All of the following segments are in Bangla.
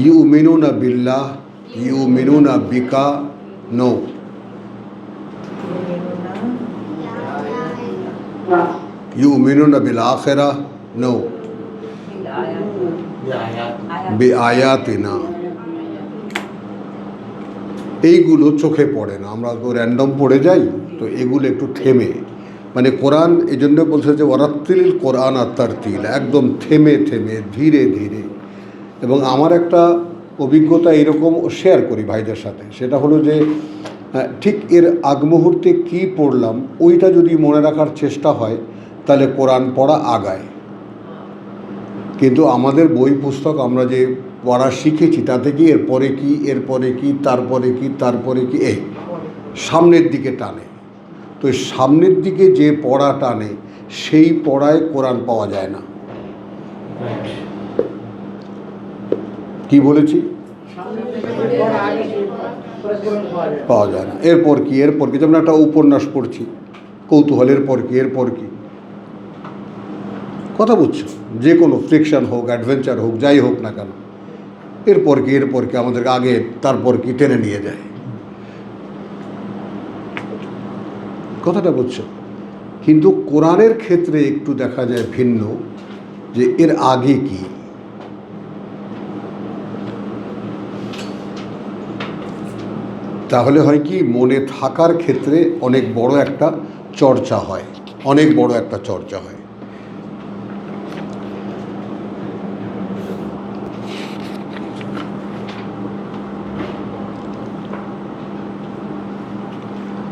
ইউমিনুনা বিল্লাহ, ইউমিনুনা বিকা, নো। ইউমিনুনা বিল আখিরাহ, নো। বিআয়াতিনা, এইগুলো চোখে পড়ে না, আমরা তো র্যান্ডম পড়ে যাই, তো এগুলো একটু থেমে, মানে কোরআন এই জন্য বলছে যে ওয়ারাত্তিল কোরআন আর তারতিল, একদম থেমে থেমে ধীরে ধীরে। এবং আমার একটা অভিজ্ঞতা এরকম শেয়ার করি ভাইদের সাথে, সেটা হলো যে ঠিক এর আগ মুহূর্তে কী পড়লাম ওইটা যদি মনে রাখার চেষ্টা হয় তাহলে কোরআন পড়া আগায়। কিন্তু আমাদের বই পুস্তক আমরা যে পড়া শিখেছি তাতে কি এরপরে কি, এরপরে কি, তারপরে কি, তারপরে কি, এই সামনের দিকে টানে। তো সামনের দিকে যে পড়া টানে সেই পড়ায় কোরআন পাওয়া যায় না। কি বলেছি? পাওয়া যায় না। এরপর কি, এরপর কি, যেমন একটা উপন্যাস পড়ছি, কৌতূহলের পর কি, এরপর কি, কথা বুঝছো, যে কোনো ফ্রিকশন হোক, অ্যাডভেঞ্চার হোক, যাই হোক না কেন, এরপর কি, এরপর কি আমাদেরকে আগে তারপর কি টেনে নিয়ে যায়। কথাটা বুঝছো? কিন্তু কোরআনের ক্ষেত্রে একটু দেখা যায় ভিন্ন, যে এর আগে কি। তাহলে হয় কি, মনে থাকার ক্ষেত্রে অনেক বড় একটা চর্চা হয়, অনেক বড় একটা চর্চা হয়।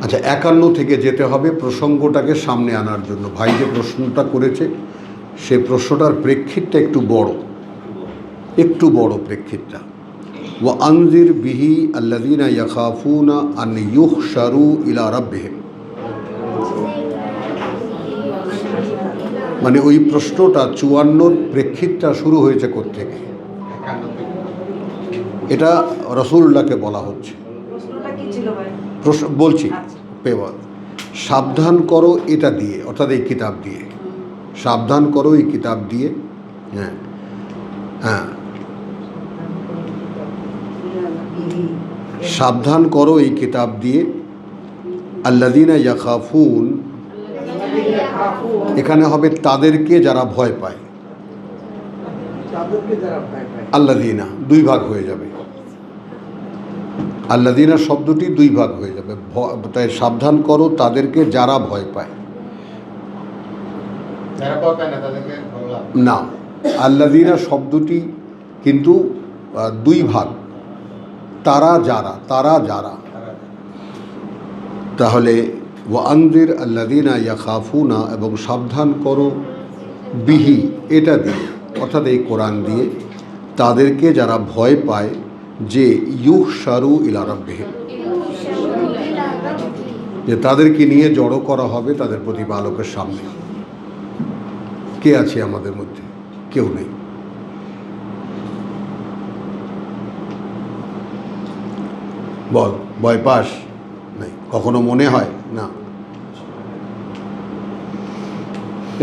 আচ্ছা, 51 থেকে যেতে হবে প্রসঙ্গটাকে সামনে আনার জন্য। ভাই যে প্রশ্নটা করেছে সে প্রশ্নটার প্রেক্ষিতটা একটু বড় প্রেক্ষিতটা। ওয়া আনজির বিহি আল্লাযীনা ইয়াখাফুনা আন ইউহশারু ইলা রাব্বিহিম, মানে ওই প্রশ্নটা 54 প্রেক্ষিতটা শুরু হয়েছে কোত্থেকে, এটা রাসূলুল্লাহকে বলা হচ্ছে। প্রশ্ন বলছি, সাবধান করো এটা দিয়ে, অর্থাৎ এই কিতাব দিয়ে, সাবধান করো এই কিতাব দিয়ে। হ্যাঁ হ্যাঁ, সাবধান করো এই কিতাব দিয়ে। আল্লাযীনা ইয়াখাফুন, এখানে হবে তাদেরকে যারা ভয় পায়। আল্লাযীনা দুই ভাগ হয়ে যাবে, আল্লাযীনা শব্দটি দুই ভাগ হয়ে যাবে, তাই সাবধান করো তাদেরকে যারা ভয় পায় না। আল্লাযীনা শব্দটি কিন্তু দুই ভাগ, তারা যারা, তারা যারা। তাহলে ওয়া আনজির আল্লাযীনা ইয়াখাফুনা, এবং সাবধান করো বিহি এটা দিয়ে, অর্থাৎ এই কোরআন দিয়ে, তাদেরকে যারা ভয় পায় যে ইউহশারু ইলা রাব্বিহিম, যে তাদেরকে নিয়ে জড়ো করা হবে তাদের প্রতিপালকের সামনে। কে আছে আমাদের মধ্যে? কেউ নেই। বল, ভয় পাস? নাই। কখনো মনে হয় না?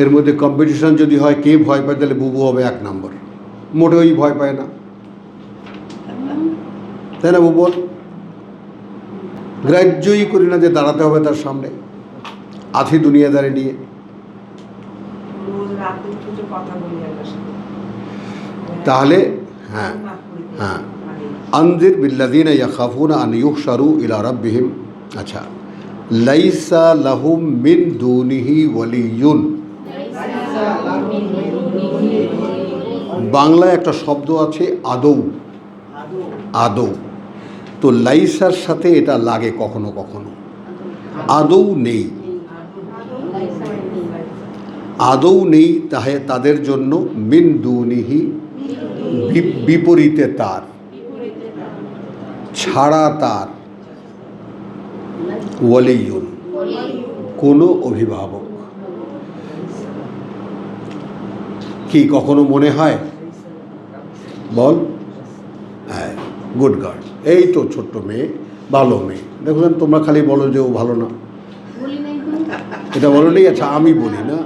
এর মধ্যে কম্পিটিশন যদি হয় কে ভয় পায় তাহলে বুবু হবে 1 নম্বর, মোটেই ভয় পায় না, তাই না বুবু? গ্রাহ্যই করি না যে দাঁড়াতে হবে তার সামনে, আছি দুনিয়াদারি নিয়ে। তাহলে হ্যাঁ হ্যাঁ, আনজির বিল্লাযীনা ইয়াখাফুনা আন ইউহশারু ইলা রাব্বিহিম। আচ্ছা, লাইসা লাহুম মিন দুনিহি ওয়ালিয়ুন, বাংলায় একটা শব্দ আছে আদৌ, আদৌ। তো লাইসার সাথে এটা লাগে কখনো কখনো, আদৌ নেই, আদৌ নেই তাদের জন্য, মিন দুনিহি বিপরীতে তার, ছাড়া তার, ওয়ালিয়ুন কোনো অভিভাবক। কি কখনো মনে হয়? বল। হ্যাঁ, গুড গার্ল, এই তো ছোট্ট মেয়ে, ভালো মেয়ে। দেখুন তোমরা খালি বলো যে ও ভালো না, এটা বলো নেই। আচ্ছা, আমি বলি না।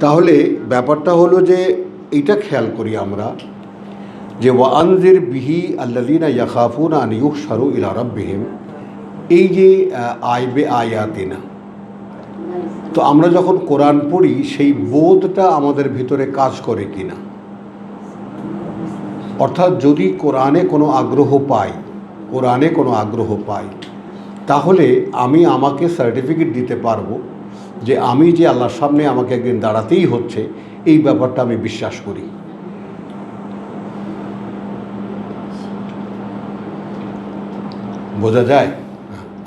তাহলে ব্যাপারটা হলো যে এইটা খেয়াল করি আমরা যে ওয়ানজির বিহি আল্লাযীনা ইয়াখাফুনা আন ইউহশারু ইলা রাব্বিহিম, এই যে আইবে আয়াতিনা, তো আমরা যখন কোরআন পড়ি সেই বোধটা আমাদের ভিতরে কাজ করে কিনা। অর্থাৎ যদি কোরআনে কোনো আগ্রহ পাই তাহলে আমি আমাকে সার্টিফিকেট দিতে পারবো যে আমি যে আল্লাহর সামনে আমাকে একদিন দাঁড়াতেই হচ্ছে, এই ব্যাপারটা আমি বিশ্বাস করি। বোঝা যায়?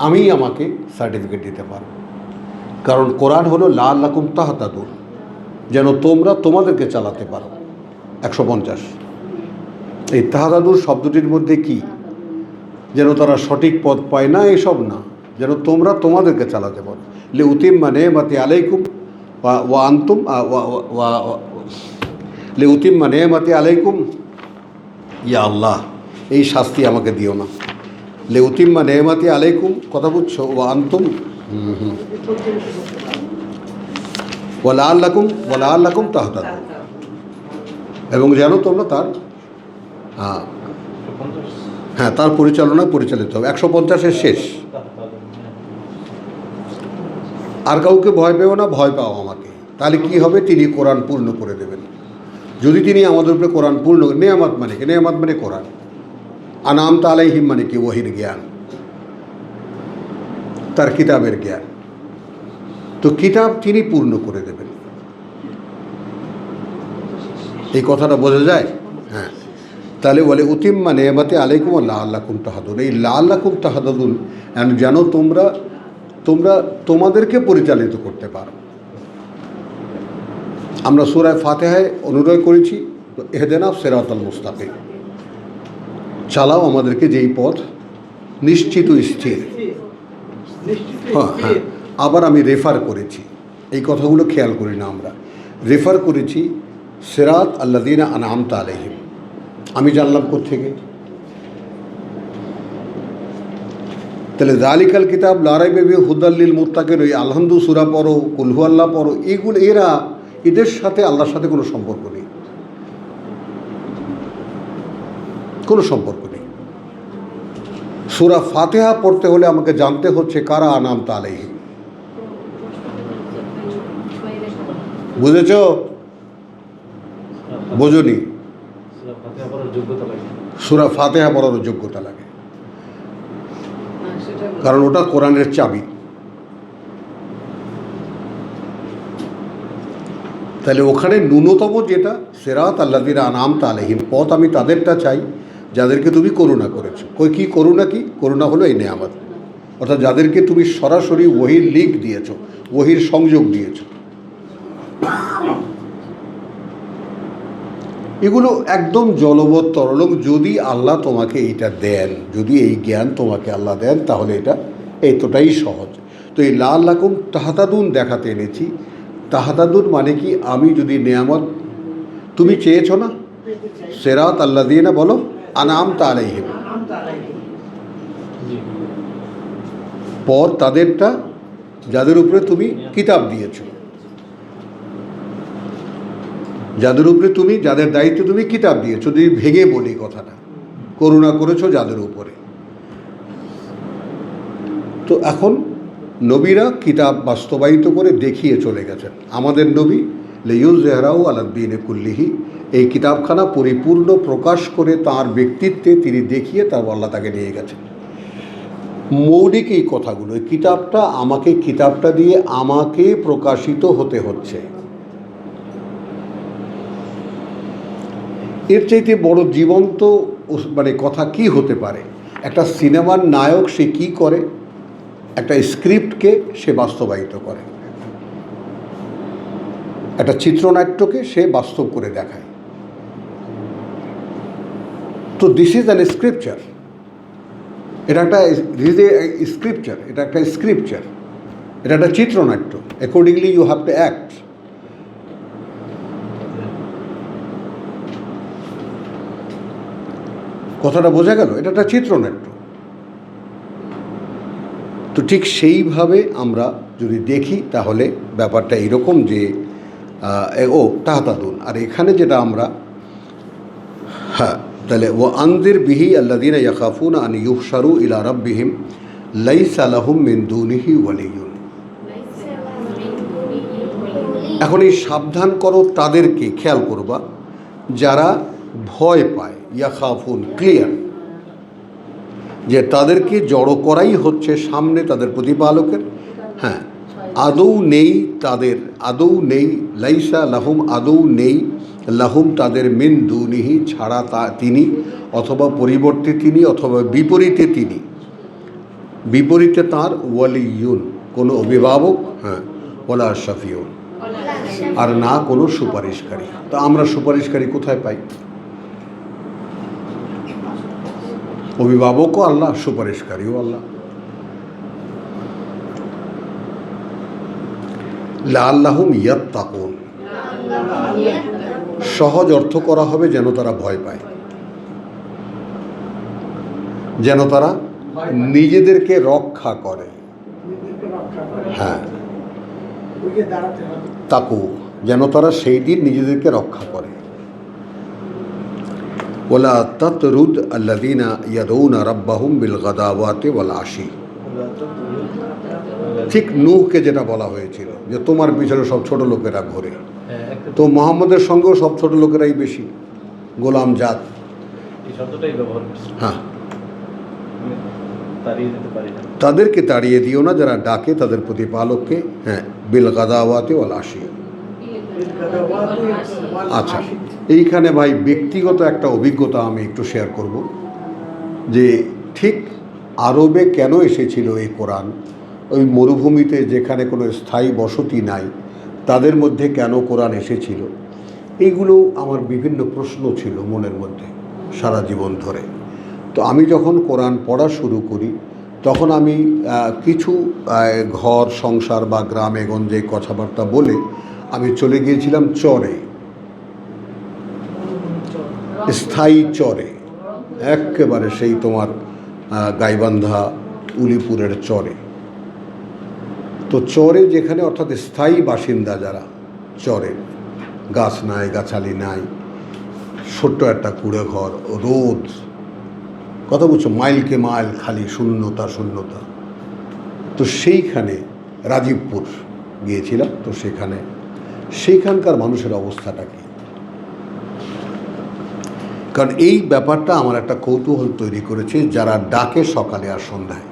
আমি আমাকে সার্টিফিকেট দিতে পারবো, কারণ কোরআন হলো লাআল্লাকুম তাহতাদুন, যেন তোমরা তোমাদেরকে চালাতে পারো। 150। এই তাহতাদুন শব্দটির মধ্যে কি, যেন তারা সঠিক পথ পায় না, এসব না, যেন তোমরা তোমাদেরকে চালাতে পারো। লিউতিম্মা নি'মাতি আলাইকুম ওয়া আনতুম লিউতিম্মা নি'মাতি আলাইকুম, ইয়া আল্লাহ এই শাস্তি আমাকে দিও না। লিউতিম্মা নি'মাতি আলাইকুম, কথা বুঝছো? ওয়া আনতুম ওয়া লাআল্লাকুম তাহতাদুন, এবং যেন তোমরা তার পরিচালনায় পরিচালিত হবে। 150-এর শেষ। আর কাউকে ভয় পেও না, ভয় পাও আমাকে। তাহলে কি হবে? তিনি কোরআন পূর্ণ করে দেবেন। যদি তিনি আমাদের উপরে কোরআন পূর্ণ, নেয়ামত মানে কি? নেয়ামত মানে কোরআন। আনআমতা আলাইহিম মানে কি? ওহীর জ্ঞান, তার কিতাবের জ্ঞান। তো কিতাব তিনি পূর্ণ করে দেবেন, এই কথাটা বোঝা যায়? হ্যাঁ। তাহলে বলে উতিম্মা নি'মাতি আলাইকুম ওয়া লাআল্লাকুম তাহতাদুন, এই লাআল্লাকুম তাহতাদুন যেন তোমরা তোমাদেরকে পরিচালিত করতে পারো। আমরা সূরা ফাতিহায় অনুরোধ করেছি, ইহদিনাস সিরাতাল মুস্তাকিম, চালাও আমাদেরকে যেই পথ নিশ্চিত স্থির। হ্যাঁ, আবার আমি রেফার করেছি, এই কথাগুলো খেয়াল করি না আমরা। রেফার করেছি সিরাত আল্লাযীনা আনআমতা আলাইহিম, আমি জানলাম কোত্থেকে? তাহলে যালিকাল কিতাব লা রাইবা ফীহি হুদাল লিল মুত্তাকিন, ওই আলহামদু সূরা পড়ো, কুল হুয়াল্লাহ পড়ো, এগুলো এদের সাথে আল্লাহর সাথে কোনো সম্পর্ক নেই, কোনো সম্পর্ক নেই। সূরা ফাতিহা পড়তে হলে আমাকে জানতে হচ্ছে কারা আনআমতা আলাইহিম। বুঝেছ? বোঝনি? সূরা ফাতিহা পড়ার যোগ্যতা লাগে, কারণ ওটা কোরআনের চাবি। তাহলে ওখানে ন্যূনতম যেটা সিরাত আল্লাযীনা আনআমতা আলাইহিম, পথ আমি তাদেরটা চাই যাদেরকে তুমি করুণা করেছো। কি করুণা? কি করুণা হলো এই নেয়ামত, অর্থাৎ যাদেরকে তুমি সরাসরি ওহীর লিঙ্ক দিয়েছো, ওহীর সংযোগ দিয়েছো। এগুলো একদম জলবৎ তরল। যদি আল্লাহ তোমাকে এইটা দেন, যদি এই জ্ঞান তোমাকে আল্লাহ দেন, তাহলে এটা এতটাই সহজ। তো এই লাআল্লাকুম তাহতাদুন দেখাতে এনেছি। তাহতাদুন মানে কি? আমি যদি নেয়ামত তুমি চেয়েছো না, সিরাত আল্লাযীনা বলো আনআমতা আলাইহিম, পর তাদেরটা যাদের উপরে তুমি কিতাব দিয়েছো, যাদের দায়িত্ব তুমি কিতাব দিয়েছো। যদি ভেঙে বলি কথাটা, করুণা করেছো যাদের উপরে। তো এখন নবীরা কিতাব বাস্তবায়িত করে দেখিয়ে চলে গেছেন। আমাদের নবী লিইয়ুযহিরাহু আলাদ-দীনি কুল্লিহি, এই কিতাবখানা পরিপূর্ণ প্রকাশ করে তার ব্যক্তিত্বে তিনি দেখিয়ে আল্লাহ তাকে নিয়ে গেছেন। মৌলিক এই কথাগুলো, এই কিতাবটা দিয়ে আমাকে প্রকাশিত হতে হচ্ছে। এর চাইতে বড় জীবন্ত মানে কথা কি হতে পারে? একটা সিনেমার নায়ক সে কি করে? একটা স্ক্রিপ্টকে সে বাস্তবায়িত করে, একটা চিত্রনাট্যকে সে বাস্তব করে দেখায়। তো দিস ইজ অ্যান স্ক্রিপচার, এটা একটা স্ক্রিপচার, এটা একটা চিত্রনাট্য। Accordingly you have to act. কথাটা বোঝা গেল? এটা একটা চিত্রনাট্য। তো ঠিক সেইভাবে আমরা যদি দেখি তাহলে ব্যাপারটা এরকম যে তাহতাদুন। আর এখানে যেটা আমরা তাহলে ও আনজির বিহি আল্লাযীনা ইয়াখাফুনা আন ইউহশারু ইলা রাব্বিহিম লাইসা লাহুম মিন দুনিহি ওয়ালিয়্যুন। এখন এই সাবধান করো তাদেরকে, খেয়াল করবা যারা ভয় পায়, ইয়াখাফুন ক্লিয়ার, যে তাদেরকে জড়ো করাই হচ্ছে সামনে তাদের প্রতিপালকের। হ্যাঁ, আদৌ নেই তাদের, আদৌ নেই, লাইসা লাহুম, আদৌ নেই, লাহুম তাদের, মিন দুনিহি ছাড়া তিনি, অথবা পরিবর্তে তিনি, অথবা বিপরীতে তিনি, বিপরীতে তার, ওয়ালিয়ুন কোনো অভিভাবক, হ্যাঁ, ওয়ালা শাফিউন আর না কোনো সুপারিশকারী। তা আমরা সুপারিশকারী কোথায় পাই? অভিভাবকও আল্লাহ, সুপারিশকারীও আল্লাহ। লাআল্লাহুম ইয়াত্তাকুন, সহজ অর্থ করা হবে যেন তারা ভয় পায়, যেন তারা নিজেদেরকে রক্ষা করে। হ্যাঁ, তাকু, যেন তারা সেই দিন নিজেদেরকে রক্ষা করে। ওয়ালা তাতরুদ আল্লাযীনা ইয়াদউনা রাব্বাহুম বিল গাদাওয়াতি ওয়াল আশি। ঠিক নূহকে যেটা বলা হয়েছিল যে তোমার পিছনে সব ছোট লোকেরা ঘোরে, তো মুহাম্মদের সঙ্গেও সব ছোট লোকেরাই বেশি, গোলাম জাত। হ্যাঁ, তাদেরকে তাড়িয়ে দিও না যারা ডাকে তাদের প্রতিপালককে, হ্যাঁ, বিল গাদাওয়াতি ওয়াল আশি। আচ্ছা, এইখানে ভাই ব্যক্তিগত একটা অভিজ্ঞতা আমি একটু শেয়ার করব, যে ঠিক আরবে কেন এসেছিল এই কোরআন, ওই মরুভূমিতে যেখানে কোনো স্থায়ী বসতি নাই তাদের মধ্যে কেন কোরআন এসেছিল, এইগুলো আমার বিভিন্ন প্রশ্ন ছিল মনের মধ্যে সারা জীবন ধরে। তো আমি যখন কোরআন পড়া শুরু করি তখন আমি কিছু ঘর সংসার বা গ্রামে গঞ্জে কথাবার্তা বলে আমি চলে গিয়েছিলাম চরে, স্থায়ী চরে, একেবারে সেই তোমার গাইবান্ধা উলিপুরের চরে। তো চরে যেখানে, অর্থাৎ স্থায়ী বাসিন্দা যারা, চরে গাছ নাই, গাছালি নাই, ছোট্ট একটা কুড়ে ঘর, রোদ, কথা বলছো, মাইলকে মাইল খালি শূন্যতা শূন্যতা। তো সেইখানে রাজীবপুর গিয়েছিলাম, তো সেইখানকার মানুষের অবস্থাটা কি, কারণ এই ব্যাপারটা আমার একটা কৌতূহল তৈরি করেছে। যারা ডাকে সকালে আর সন্ধ্যায়,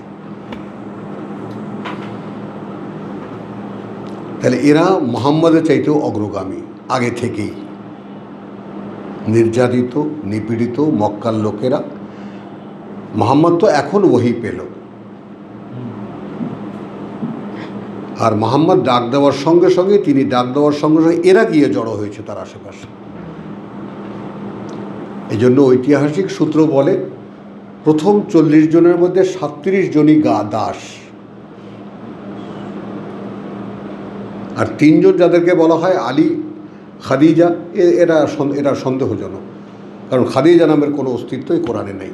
তাহলে এরা মুহাম্মদের চাইতেও অগ্রগামী, আগে থেকেই নির্যাতিত নিপীড়িত মক্কার লোকেরা। মুহাম্মদ তো এখন ওহী পেল, আর মুহাম্মদ ডাক দেওয়ার সঙ্গে সঙ্গে, তিনি ডাক দেওয়ার সঙ্গে সঙ্গে এরা গিয়ে জড়ো হয়েছে তার আশেপাশে। এই জন্য ঐতিহাসিক সূত্র বলে প্রথম 40 জনের মধ্যে 37 জনই দাস, আর 3 জন যাদেরকে বলা হয় আলী, খাদিজা, এরা সন্দেহজনক, কারণ খাদিজা নামের কোনো অস্তিত্বই কোরআনে নেই,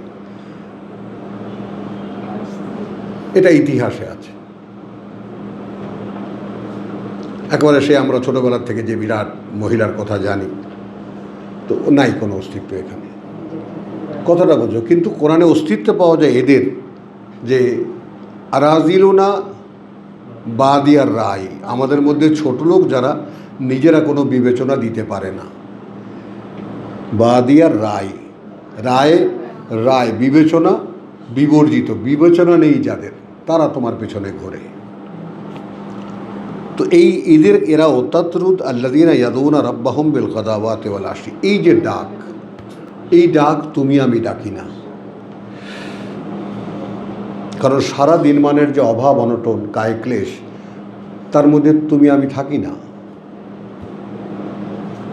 এটা ইতিহাসে আছে। একেবারে সে আমরা ছোটোবেলার থেকে যে বিরাট মহিলার কথা জানি, তো নাই কোনো অস্তিত্ব এখানে, কথাটা বোঝো। কিন্তু কোরআনে অস্তিত্ব পাওয়া যায় এদের, যে আরাজিলুনা বাদিয়ার রায়, আমাদের মধ্যে ছোট লোক যারা নিজেরা কোনো বিবেচনা দিতে পারে না, বাদিয়ার রায়, রায় রায় বিবেচনা বিবর্জিত, বিবেচনা নেই যাদের, তারা তোমার পেছনে ঘোরে। তো এরা তাতরুদ আল্লাযীনা ইয়াদউনা রাব্বাহুম বিল গাদাওয়াতি ওয়াল আশি, এই যে ডাক, এই ডাক তুমি আমি ডাকি না, কারণ সারা দিন মানের যে অভাব অনটন কায়ক্লেশ, তার মধ্যে তুমি আমি থাকি না।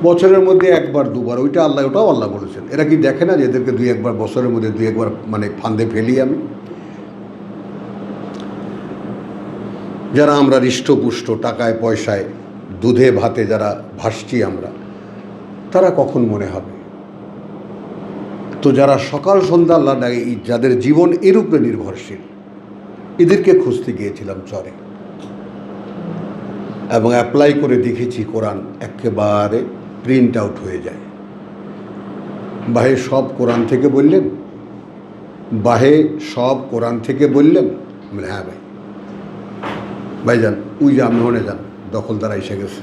বছরের মধ্যে একবার দুবার, ওটাও আল্লাহ বলেছেন। এরা কি দেখে না যে এদেরকে বছরের মধ্যে 2-1 মানে ফান্দে ফেলি আমি? যারা আমরা হৃষ্টপুষ্ট, টাকায় পয়সায় দুধে ভাতে যারা ভাসছি আমরা, তারা কখন মনে হবে? তো যারা সকাল সন্ধ্যা আল্লাহ ডাকে, যাদের জীবন এর উপরে নির্ভরশীল, এদেরকে খুঁজতে গিয়েছিলাম চরে, এবং অ্যাপ্লাই করে দেখেছি কোরআন একেবারে প্রিন্ট আউট হয়ে যায়। বাহে সব কোরআন থেকে বললেন? বাহে সব কোরআন থেকে বললেন? বলে হ্যাঁ ভাই। ভাইজান ওই যে আপনি মনে যান, দখলদারা এসে গেছে।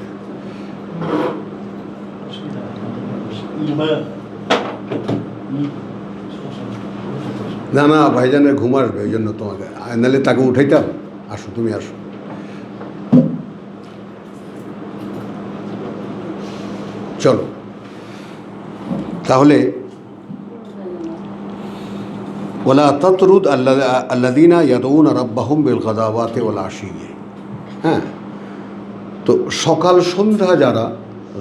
না না ভাইজানের ঘুম আসবে, ওই জন্য তোমাকে, নাহলে তাকে উঠাইতাম। আসো, তুমি আসো। চলো তাহলে, ওয়ালা তাতরুদ আল্লাযীনা ইয়াদউনা রাব্বাহুম বিল গাদাওয়াতি ওয়াল আশিয়্যি। হ্যাঁ, তো সকাল সন্ধ্যা যারা,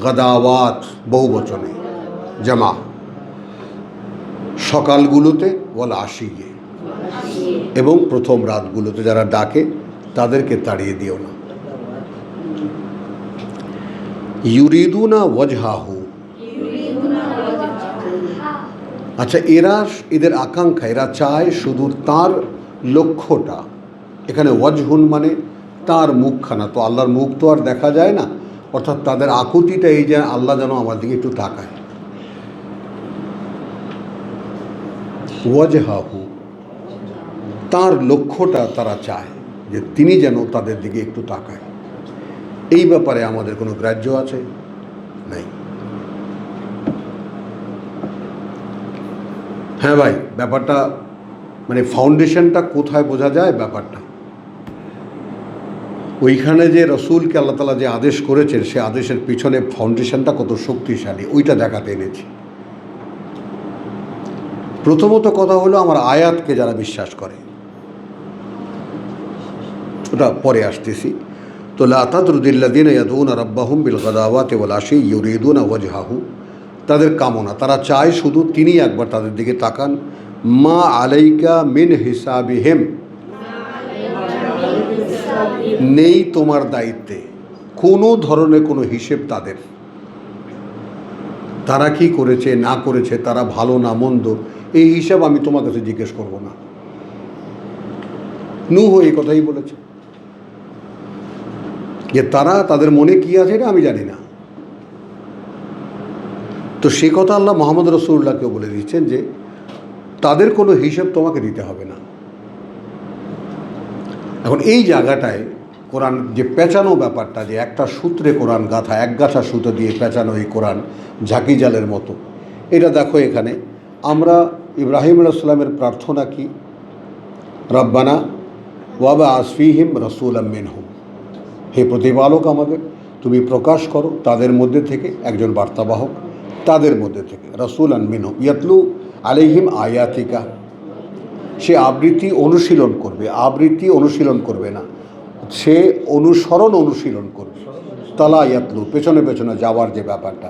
গাদাওয়াত বহু বচনে জামা, সকালগুলোতে ওয়াল আশিয়্যি, এবং প্রথম রাতগুলোতে যারা ডাকে তাদেরকে তাড়িয়ে দিও না। ইউরিদুনা ওয়াজহাহু, আচ্ছা এদের আকাঙ্ক্ষা, এরা চায় শুধু তার লক্ষ্যটা। এখানে ওয়াজহুন মানে তার মুখখানা, তো আল্লাহর মুখ তো আর দেখা যায় না, অর্থাৎ তাদের আকুতিটা এই যে আল্লাহ যেন আমার দিকে একটু তাকায়। ওয়াজহাহু, তার লক্ষ্যটা তারা চায় যে তিনি যেন তাদের দিকে একটু তাকায়। এই ব্যাপারে আমাদের কোনো গ্রাহ্য আছে? নাই। হ্যাঁ ভাই, ব্যাপারটা মানে ফাউন্ডেশনটা কোথায় বোঝা যায় ব্যাপারটা? ওইখানে যে রসুলকে আল্লাহ তাআলা যে আদেশ করেছেন, সে আদেশের পিছনে ফাউন্ডেশনটা কত শক্তিশালী, ওইটা দেখাতে এনেছি। প্রথমত কথা হলো আমার আয়াতকে যারা বিশ্বাস করে, ওটা পরে আসতেছি। তো লা তাতরুদিল্লাযীনা ইয়াদউনা রাব্বাহুম বিল গাদাওয়াতি ওয়াল আশিয়্যি ইউরিদুনা ওয়াজহাহু, তাদের কামনা, তারা চায় শুধু তিনি একবার তাদের দিকে তাকান। মা আলাইকা মিন হিসাবিহিম, নেই তোমার দায়িত্বে কোনো ধরনের কোনো হিসেব তাদের, তারা কি করেছে না করেছে, তারা ভালো না মন্দ, এই হিসাব আমি তোমার কাছে জিজ্ঞেস করব না। নূহ এই কথাই বলেছে যে তারা, তাদের মনে কি আছে এটা আমি জানি না। তো সে কথা আল্লাহ মুহাম্মদ রাসূলুল্লাহকেও বলে দিচ্ছেন যে তাদের কোনো হিসাব তোমাকে দিতে হবে না। এখন এই জায়গাটায় কোরআন যে পেঁচানো ব্যাপারটা, যে একটা সূত্রে কোরআন গাথা, এক গাছা সুতো দিয়ে পেঁচানো এই কোরআন ঝাঁকি জালের মতো, এটা দেখো এখানে আমরা ইব্রাহিম আলাইহিস সালামের প্রার্থনা কি? রব্বানা ওয়াবআস ফীহিম রাসূলাম মিনহুম, হে প্রতিপালক আমাদের, তুমি প্রকাশ করো তাদের মধ্যে থেকে একজন বার্তাবাহক, তাদের মধ্যে থেকে, রাসূলান মিনহুম ইয়াতলু আলাইহিম আয়াতিকা, সে আবৃত্তি অনুশীলন করবে, আবৃত্তি অনুশীলন করবে না, সে অনুশীলন করবে। তালা ইয়াতলু, পেছনে পেছনে যাওয়ার যে ব্যাপারটা,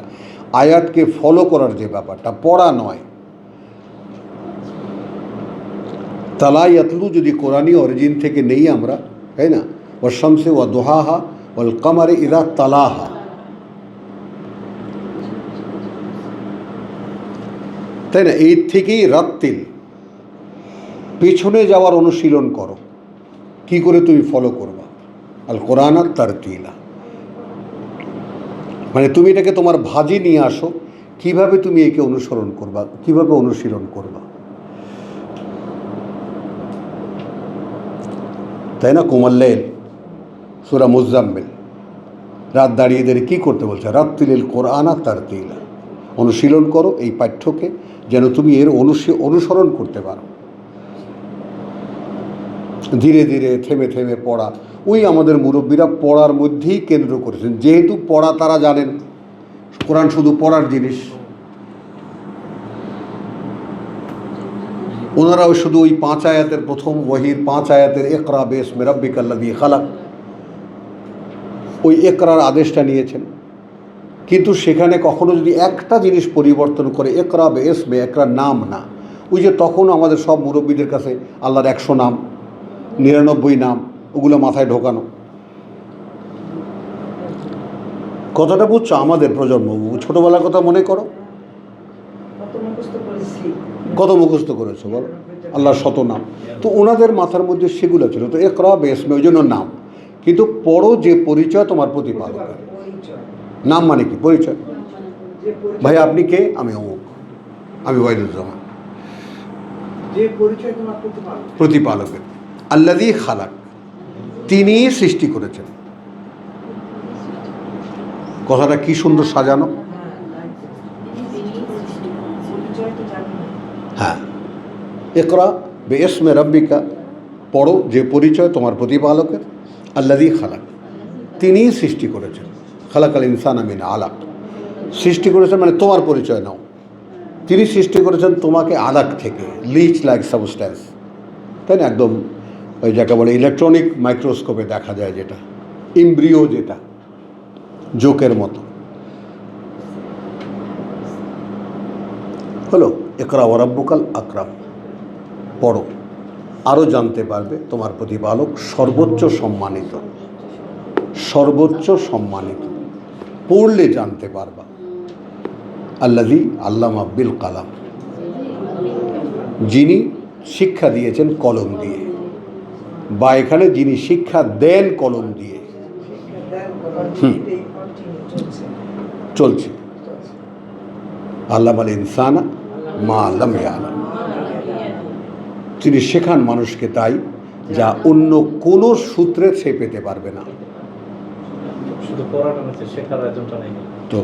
আয়াতকে ফলো করার যে ব্যাপারটা, পড়া নয়। তালা ইয়াতলু যদি কোরআনি অরিজিন থেকে নেই আমরা, তাই না? ওয়াশ-শামসি ওয়া দুহাহা ওয়াল কামারি ইযা তালাহা, তাই না? এই থেকেই রাত্তিল, পেছনে যাওয়ার অনুশীলন করো। কি করে তুমি ফলো করবা? আল কোরআন আর তারতিলা, মানে তুমি এটাকে তোমার ভাজে নিয়ে আসো, কিভাবে তুমি একে অনুসরণ করবা, কিভাবে অনুশীলন করবা, তাই না? কুমাল্লাইল, সূরা মুজাম্মিল, রাত দাঁড়িয়ে দাঁড়িয়ে কী করতে বলছে? রাত্তিলিল কোরআন আর তারতিলা, অনুশীলন করো এই পাঠ্যকে, যেন তুমি এর অনুসরণ করতে পারো। ধীরে ধীরে থেমে থেমে পড়া, ওই আমাদের মুরব্বীরা পড়ার মধ্যেই কেন্দ্র করেছেন, যেহেতু পড়া তারা জানেন, কোরআন শুধু পড়ার জিনিস। ওনারা শুধু ওই 5 আয়াতের, প্রথম ওয়াহির 5 আয়াতের ইকরা বিসমি রাব্বিকাল্লাযী খালাক, ওই ইকরার আদেশটা নিয়েছেন। কিন্তু সেখানে কখনো যদি একটা জিনিস পরিবর্তন করে, ইকরা বিসমি, ইকরার নাম না, ওই যে তখন আমাদের সব মুরব্বীদের কাছে আল্লাহর 100 নাম, 99 নাম, ওগুলো মাথায় ঢোকানো। কথাটা বুঝছো? আমাদের প্রজন্ম, ছোটোবেলার কথা মনে করো, কত মুখস্থ করেছো বলো, আল্লাহর 100 নাম, তো ওনাদের মাথার মধ্যে সেগুলো ছিল। তো ইকরা বিসমি ওই জন্য নাম, কিন্তু পড়ো যে পরিচয় তোমার প্রতিপালকের। নাম মানে কি? পরিচয়। ভাই আপনি কে? আমি অমুক। আমি ওয়াহিদুজ্জামান। যে পরিচয় তোমার প্রতিপালকের। আল্লাযী খালাক, তিনি সৃষ্টি করেছেন। কথাটা কি সুন্দর সাজানো। হ্যাঁ, ইকরা বিইসমে রাব্বিকা, পড়ো যে পরিচয় তোমার প্রতিপালকের। আল্লাযী খালাক, তিনিই সৃষ্টি করেছেন। খালাকাল ইনসানা মিন আলাক, সৃষ্টি করেছেন মানে তোমার পরিচয় নাও। তিনি সৃষ্টি করেছেন তোমাকে আলাক থেকে, লিচ লাইক সাবস্ট্যান্স, তাই না? একদম ওই যাকে বলে ইলেকট্রনিক মাইক্রোস্কোপে দেখা যায় যেটা, ইমব্রিও, যেটা জোকের মতো। হলো ইকরা ওয়া রাব্বুকাল আকরাম, পড়ো, আরও জানতে পারবে তোমার প্রতিপালক সর্বোচ্চ সম্মানিত। সর্বোচ্চ সম্মানিত, পড়লে জানতে পারবা। আল্লাযী আল্লামা বিল কালাম, যিনি শিক্ষা দিয়েছেন কলম দিয়ে, বা এখানে যিনি শিক্ষা দেন কলম দিয়ে। চলছে আল্লামাল ইনসানা মা লাম ইয়ালাম, তিনি শেখান মানুষকে তাই যা অন্য কোনো সূত্রে সে পেতে পারবে না। তো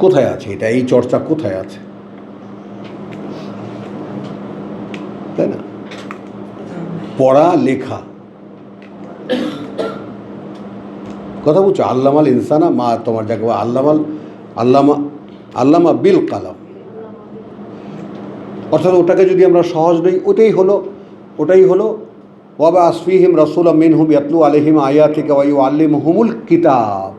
কোথায় আছে এটা? এই চর্চা কোথায় আছে? তাই না? পড়া লেখা, কথা বলছো। আল্লামাল ইনসানা মা, তোমার যাকে আল্লামা বিল কালাম, অর্থাৎ ওটাকে যদি আমরা সহজ নেই, ওটাই হলো ওয়াবা আসফিহিম রাসূলা মিনহুম ইয়াতলু আলাইহিম আয়াতিকা ওয়া ইউআল্লিমুহুমুল কিতাব,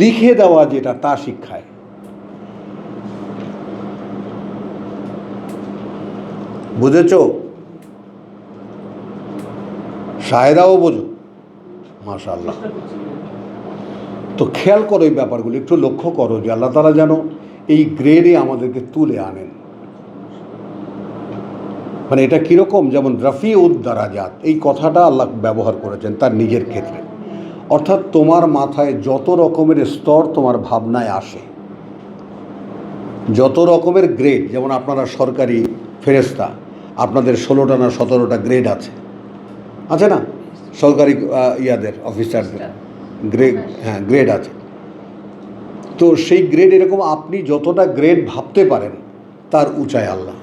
লিখে দেওয়া যেটা তা শিক্ষায়। বুঝেছ? শায়েরাও বোঝো, মাশাআল্লাহ। তো খেয়াল করো এই ব্যাপারগুলো, একটু লক্ষ্য করো যে আল্লাহ তাআলা যেন এই গ্রেডে আমাদেরকে তুলে আনেন। মানে এটা কীরকম, যেমন রফিউদ দারাজাত, এই কথাটা আল্লাহ ব্যবহার করেছেন তার নিজের ক্ষেত্রে। অর্থাৎ তোমার মাথায় যত রকমের স্তর তোমার ভাবনায় আসে, যত রকমের গ্রেড, যেমন আপনারা সরকারি ফেরেশতা, আপনাদের 16টা না 17টা গ্রেড আছে না? সরকারি ইয়াদের অফিসারদের গ্রেড, হ্যাঁ গ্রেড আছে। তো সেই গ্রেড এরকম, আপনি যতটা গ্রেড ভাবতে পারেন তার উঁচায় আল্লাহ।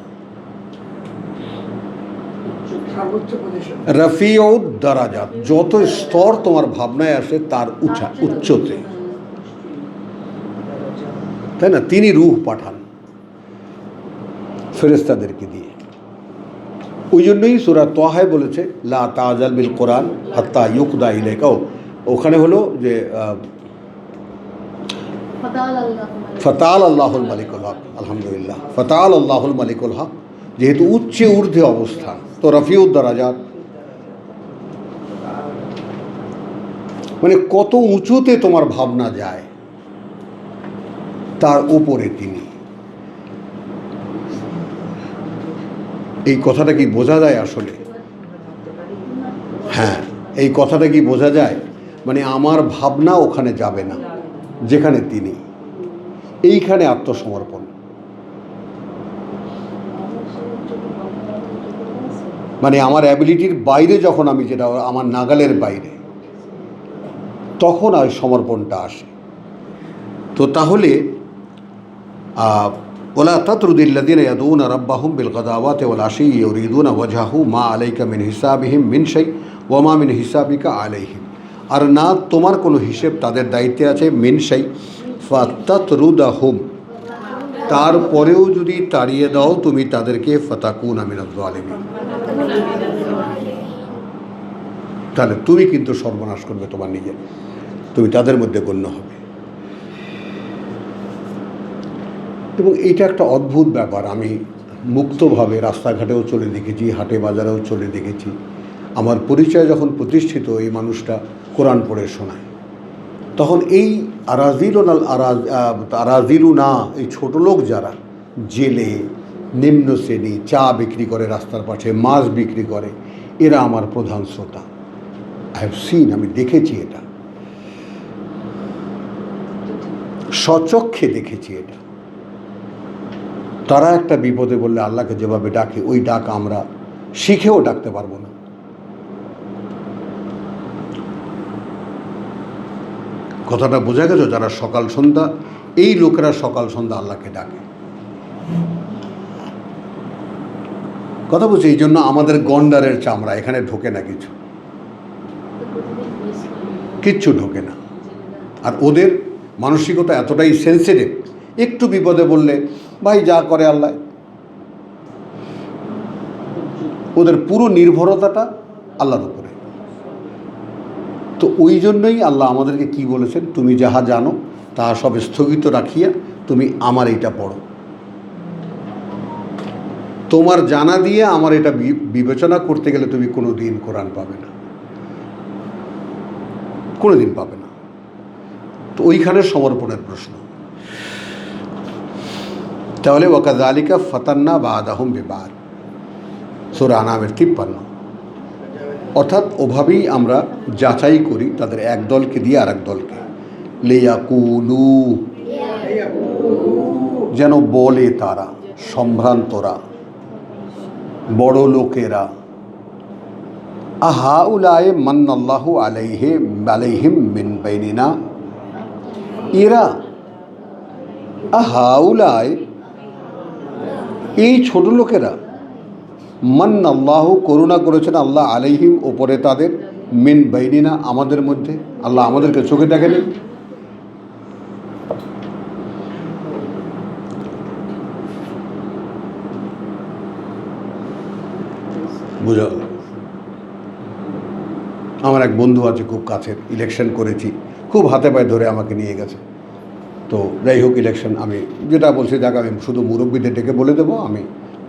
রফিউদ দারাজাত, যত স্তর তোমার ভাবনায় আসে তার উচ্চতে, তাই না? তিনি রূহ পাঠান ফেরেশতাদেরকে দিয়ে। ওই জন্যই সূরা তাহায় বলেছে লা তাজাল বিল কোরআন হাত্তা ইউকদা ইলাইকা, ওখানে হলো যে ফতাল আল্লাহুল মালিকুল হক, আলহামদুলিল্লাহ, ফতাল আল্লাহুল মালিকুল হক, যেহেতু উচ্চে ঊর্ধ্বে অবস্থান, তো রফিউদ দারাজাত মানে কত উঁচুতে তোমার ভাবনা যায় তার উপরে তিনি। এই কথাটা কি বোঝা যায় আসলে? হ্যাঁ, এই কথাটা কি বোঝা যায়? মানে আমার ভাবনা ওখানে যাবে না যেখানে তিনি, এইখানে আত্মসমর্পণ। মানে আমার অ্যাবিলিটির বাইরে যখন আমি, যেটা আমার নাগালের বাইরে, তখন আর সমর্পণটা আসে। তো তাহলে ওলা তাতরুদিল্লাযীনা ইয়াদউনা রাব্বাহুম বিল গাদাওয়াতি ওয়াল আশী ইউরিদুনা ওয়াজহাহু মা আলাইকা মিন হিসাবিহিম মিন শাই ওয়া মা মিন হিসাবিকা আলাইহিম, আর না তোমার কোনো হিসেব তাদের দায়িত্বে আছে, মিন শাই ফাতাতরুদাহুম, তারপরেও যদি তাড়িয়ে দাও তুমি তাদেরকে, ফাতাকুনা মিনাজ জালিমিন, তাহলে তুমি কিন্তু সর্বনাশ করবে তোমার নিজের, তুমি তাদের মধ্যে গণ্য হবে। এবং এটা একটা অদ্ভুত ব্যাপার। আমি মুক্তভাবে রাস্তাঘাটেও চলে দেখেছি, হাটে বাজারেও চলে দেখেছি। আমার পরিচয় যখন প্রতিষ্ঠিত, এই মানুষটা কোরআন পড়ে শোনায়, তখন এই আরাজিলু না, এই ছোট লোক যারা জেলে, নিম্ন শ্রেণী, চা বিক্রি করে রাস্তার পাশে, মাছ বিক্রি করে, এরা আমার প্রধান শ্রোতা। আই হ্যাভ সিন, আমি দেখেছি এটা। স্বচক্ষে দেখেছি এটা। তারা একটা বিপদে বললে আল্লাহকে যেভাবে ডাকে ওই ডাক আমরা শিখেও ডাকতে পারবো না। কথাটা বোঝা গেল? যারা সকাল সন্ধ্যা, এই লোকেরা সকাল সন্ধ্যা আল্লাহকে ডাকে। কথা বলছি, এই জন্য আমাদের গন্ডারের চামড়া এখানে ঢোকে না, কিচ্ছু ঢোকে না। আর ওদের মানসিকতা এতটাই সেন্সিটিভ, একটু বিপদে বললে ভাই যা করে আল্লাহ। ওদের পুরো নির্ভরতাটা আল্লাহর উপরে। তো ওই জন্যই আল্লাহ আমাদেরকে কি বলেছেন, তুমি যাহা জানো তাহা সব স্থগিত রাখিয়া তুমি আমার এইটা পড়ো। তোমার জানা দিয়ে আমার এটা বিবেচনা করতে গেলে তুমি কোনো দিন কোরআন পাবে না, কোনো দিন পাবে না। তো ওইখানে সমর্পণের প্রশ্ন। তাহলে ওয়াকাযালিকা ফাতান্না বা'দাহুম বিবা'দ, সূরা আনামের 53। অর্থাৎ ওভাবেই আমরা যাচাই করি তাদের এক দলকে দিয়ে আর এক দলকে। লিয়াকুলু, যেন বলে তারা, সম্ভ্রান্তরা, বড় লোকেরা, আহাউলায়ে মান্নাল্লাহু আলাইহিম মিন বাইনিনা, এরা, আহাউলায়ে, এই ছোট লোকেরা, মান্নাল্লাহু, করুণা করেছেন আল্লাহ, আলাইহিম, ওপরে তাদের, মিন বাইনিনা, আমাদের মধ্যে। আল্লাহ আমাদেরকে চোখে দেখেনি। বুঝা? আমার এক বন্ধু আছে খুব কাছের, ইলেকশন করেছি, খুব হাতে পায়ে ধরে আমাকে নিয়ে গেছে। তো যাই হোক, ইলেকশন আমি যেটা বলছি, দেখ আমি শুধু মুরব্বীদের ডেকে বলে দেবো, আমি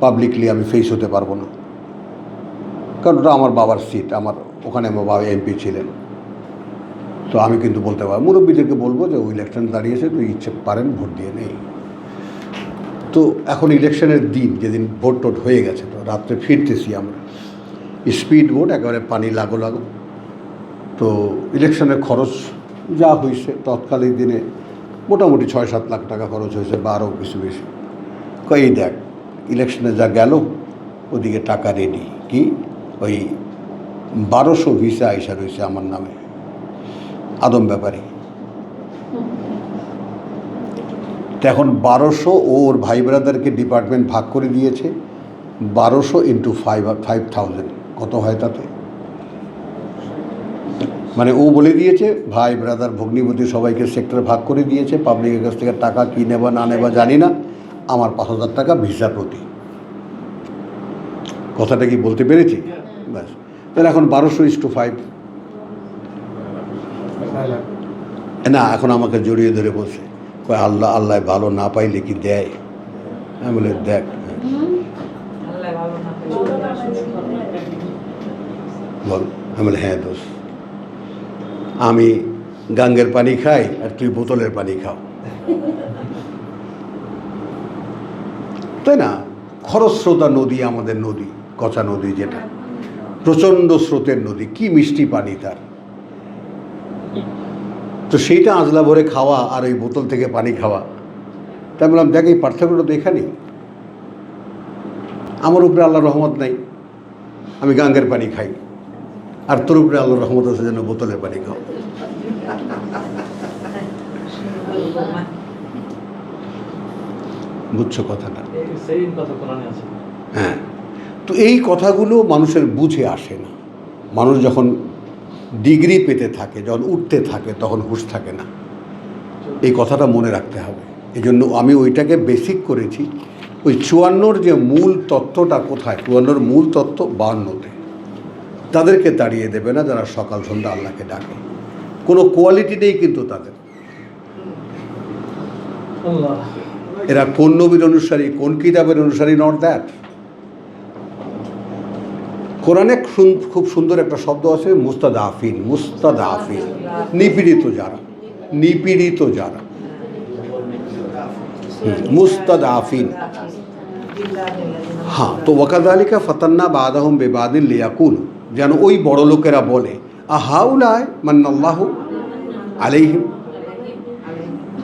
পাবলিকলি আমি ফেস হতে পারবো না, কারণ ওটা আমার বাবার সিট, আমার ওখানে আমার বাবা এমপি ছিলেন। তো আমি কিন্তু বলতে পারবো, মুরব্বীদেরকে বলবো যে ওই ইলেকশন দাঁড়িয়েছে, তো ইচ্ছে পারেন ভোট দিয়ে নেই। তো এখন ইলেকশনের দিন, যেদিন ভোট টোট হয়ে গেছে, তো রাত্রে ফিরতেছি আমরা, স্পিড বোট, একেবারে পানি লাগো লাগো। তো ইলেকশনের খরচ যা হয়েছে তৎকালীন দিনে মোটামুটি 6-7 লাখ টাকা খরচ হয়েছে, বা আরও কিছু বেশি। এই দেখ ইলেকশনে যা গেল, ওদিকে টাকা রেডি, কি ওই 1200 ভিসা আইসা রয়েছে আমার নামে, আদম ব্যাপারী। তো এখন 1200 ওর ভাই ব্রাদারকে ডিপার্টমেন্ট ভাগ করে দিয়েছে, 1200 ইন্টু 5000 কত হয় তাতে? মানে ও বলে দিয়েছে ভাই ব্রাদার ভগ্নিপতি সবাইকে সেক্টর ভাগ করে দিয়েছে, পাবলিকের কাছ থেকে টাকা কী নেবা না নেবা জানি না, আমার 5000 টাকা ভিসা প্রতি। কথাটা কি বলতে পেরেছি? ব্যাস। তাহলে এখন 1200:5 না, এখন আমাকে জড়িয়ে ধরে বলছে, কয় আল্লাহ আল্লাহ ভালো না পাইলে কি দেয়? আমি বলে দেখ, বল। আমি বলে হ্যাঁ দোষ, আমি গাঙ্গের পানি খাই আর তুই বোতলের পানি খাও, তাই না? খরস্রোতা নদী আমাদের নদী, কচা নদী, যেটা প্রচণ্ড স্রোতের নদী, কি মিষ্টি পানি তার। তো সেইটা আজলা ভরে খাওয়া আর ওই বোতল থেকে পানি খাওয়া, তাই বললাম দেখ এই পার্থক্যটা তো এখানেই। আমার উপরে আল্লাহর রহমত নাই, আমি গাঙ্গের পানি খাই, আর তোর উপরে আল্লাহর রহমত আছে যেন বোতলের পানি খাও। বুঝছো কথাটা? হ্যাঁ। তো এই কথাগুলো মানুষের বুঝে আসে না। মানুষ যখন ডিগ্রি পেতে থাকে, যখন উঠতে থাকে, তখন হুঁশ থাকে না। এই কথাটা মনে রাখতে হবে। এই জন্য আমি ওইটাকে বেসিক করেছি। ওই 54 যে মূল তত্ত্বটা কোথায়? 54 মূল তত্ত্ব 52-তে। তাদেরকে তাড়িয়ে দেবে না যারা সকাল সন্ধ্যা আল্লাহকে ডাকে। কোনো কোয়ালিটি নেই কিন্তু তাদের। এরা কোন নবীর অনুসারী, কোন কিতাবের অনুসারী, নট দ্যাট। কোরআনে খুব সুন্দর একটা শব্দ আছে, মুস্তাদাফিন। মুস্তাদাফিন, নিপীড়িত যারা, নিপীড়িত যারা, মুস্তাদাফিন। হ্যাঁ, তো ওয়াকাযালিকা ফাতান্না বা'দাহুম বিবাদিন লিয়াকুল, যেন ওই বড় লোকেরা বলে আহাউলায় মান্নাল্লাহু আলাইহিম,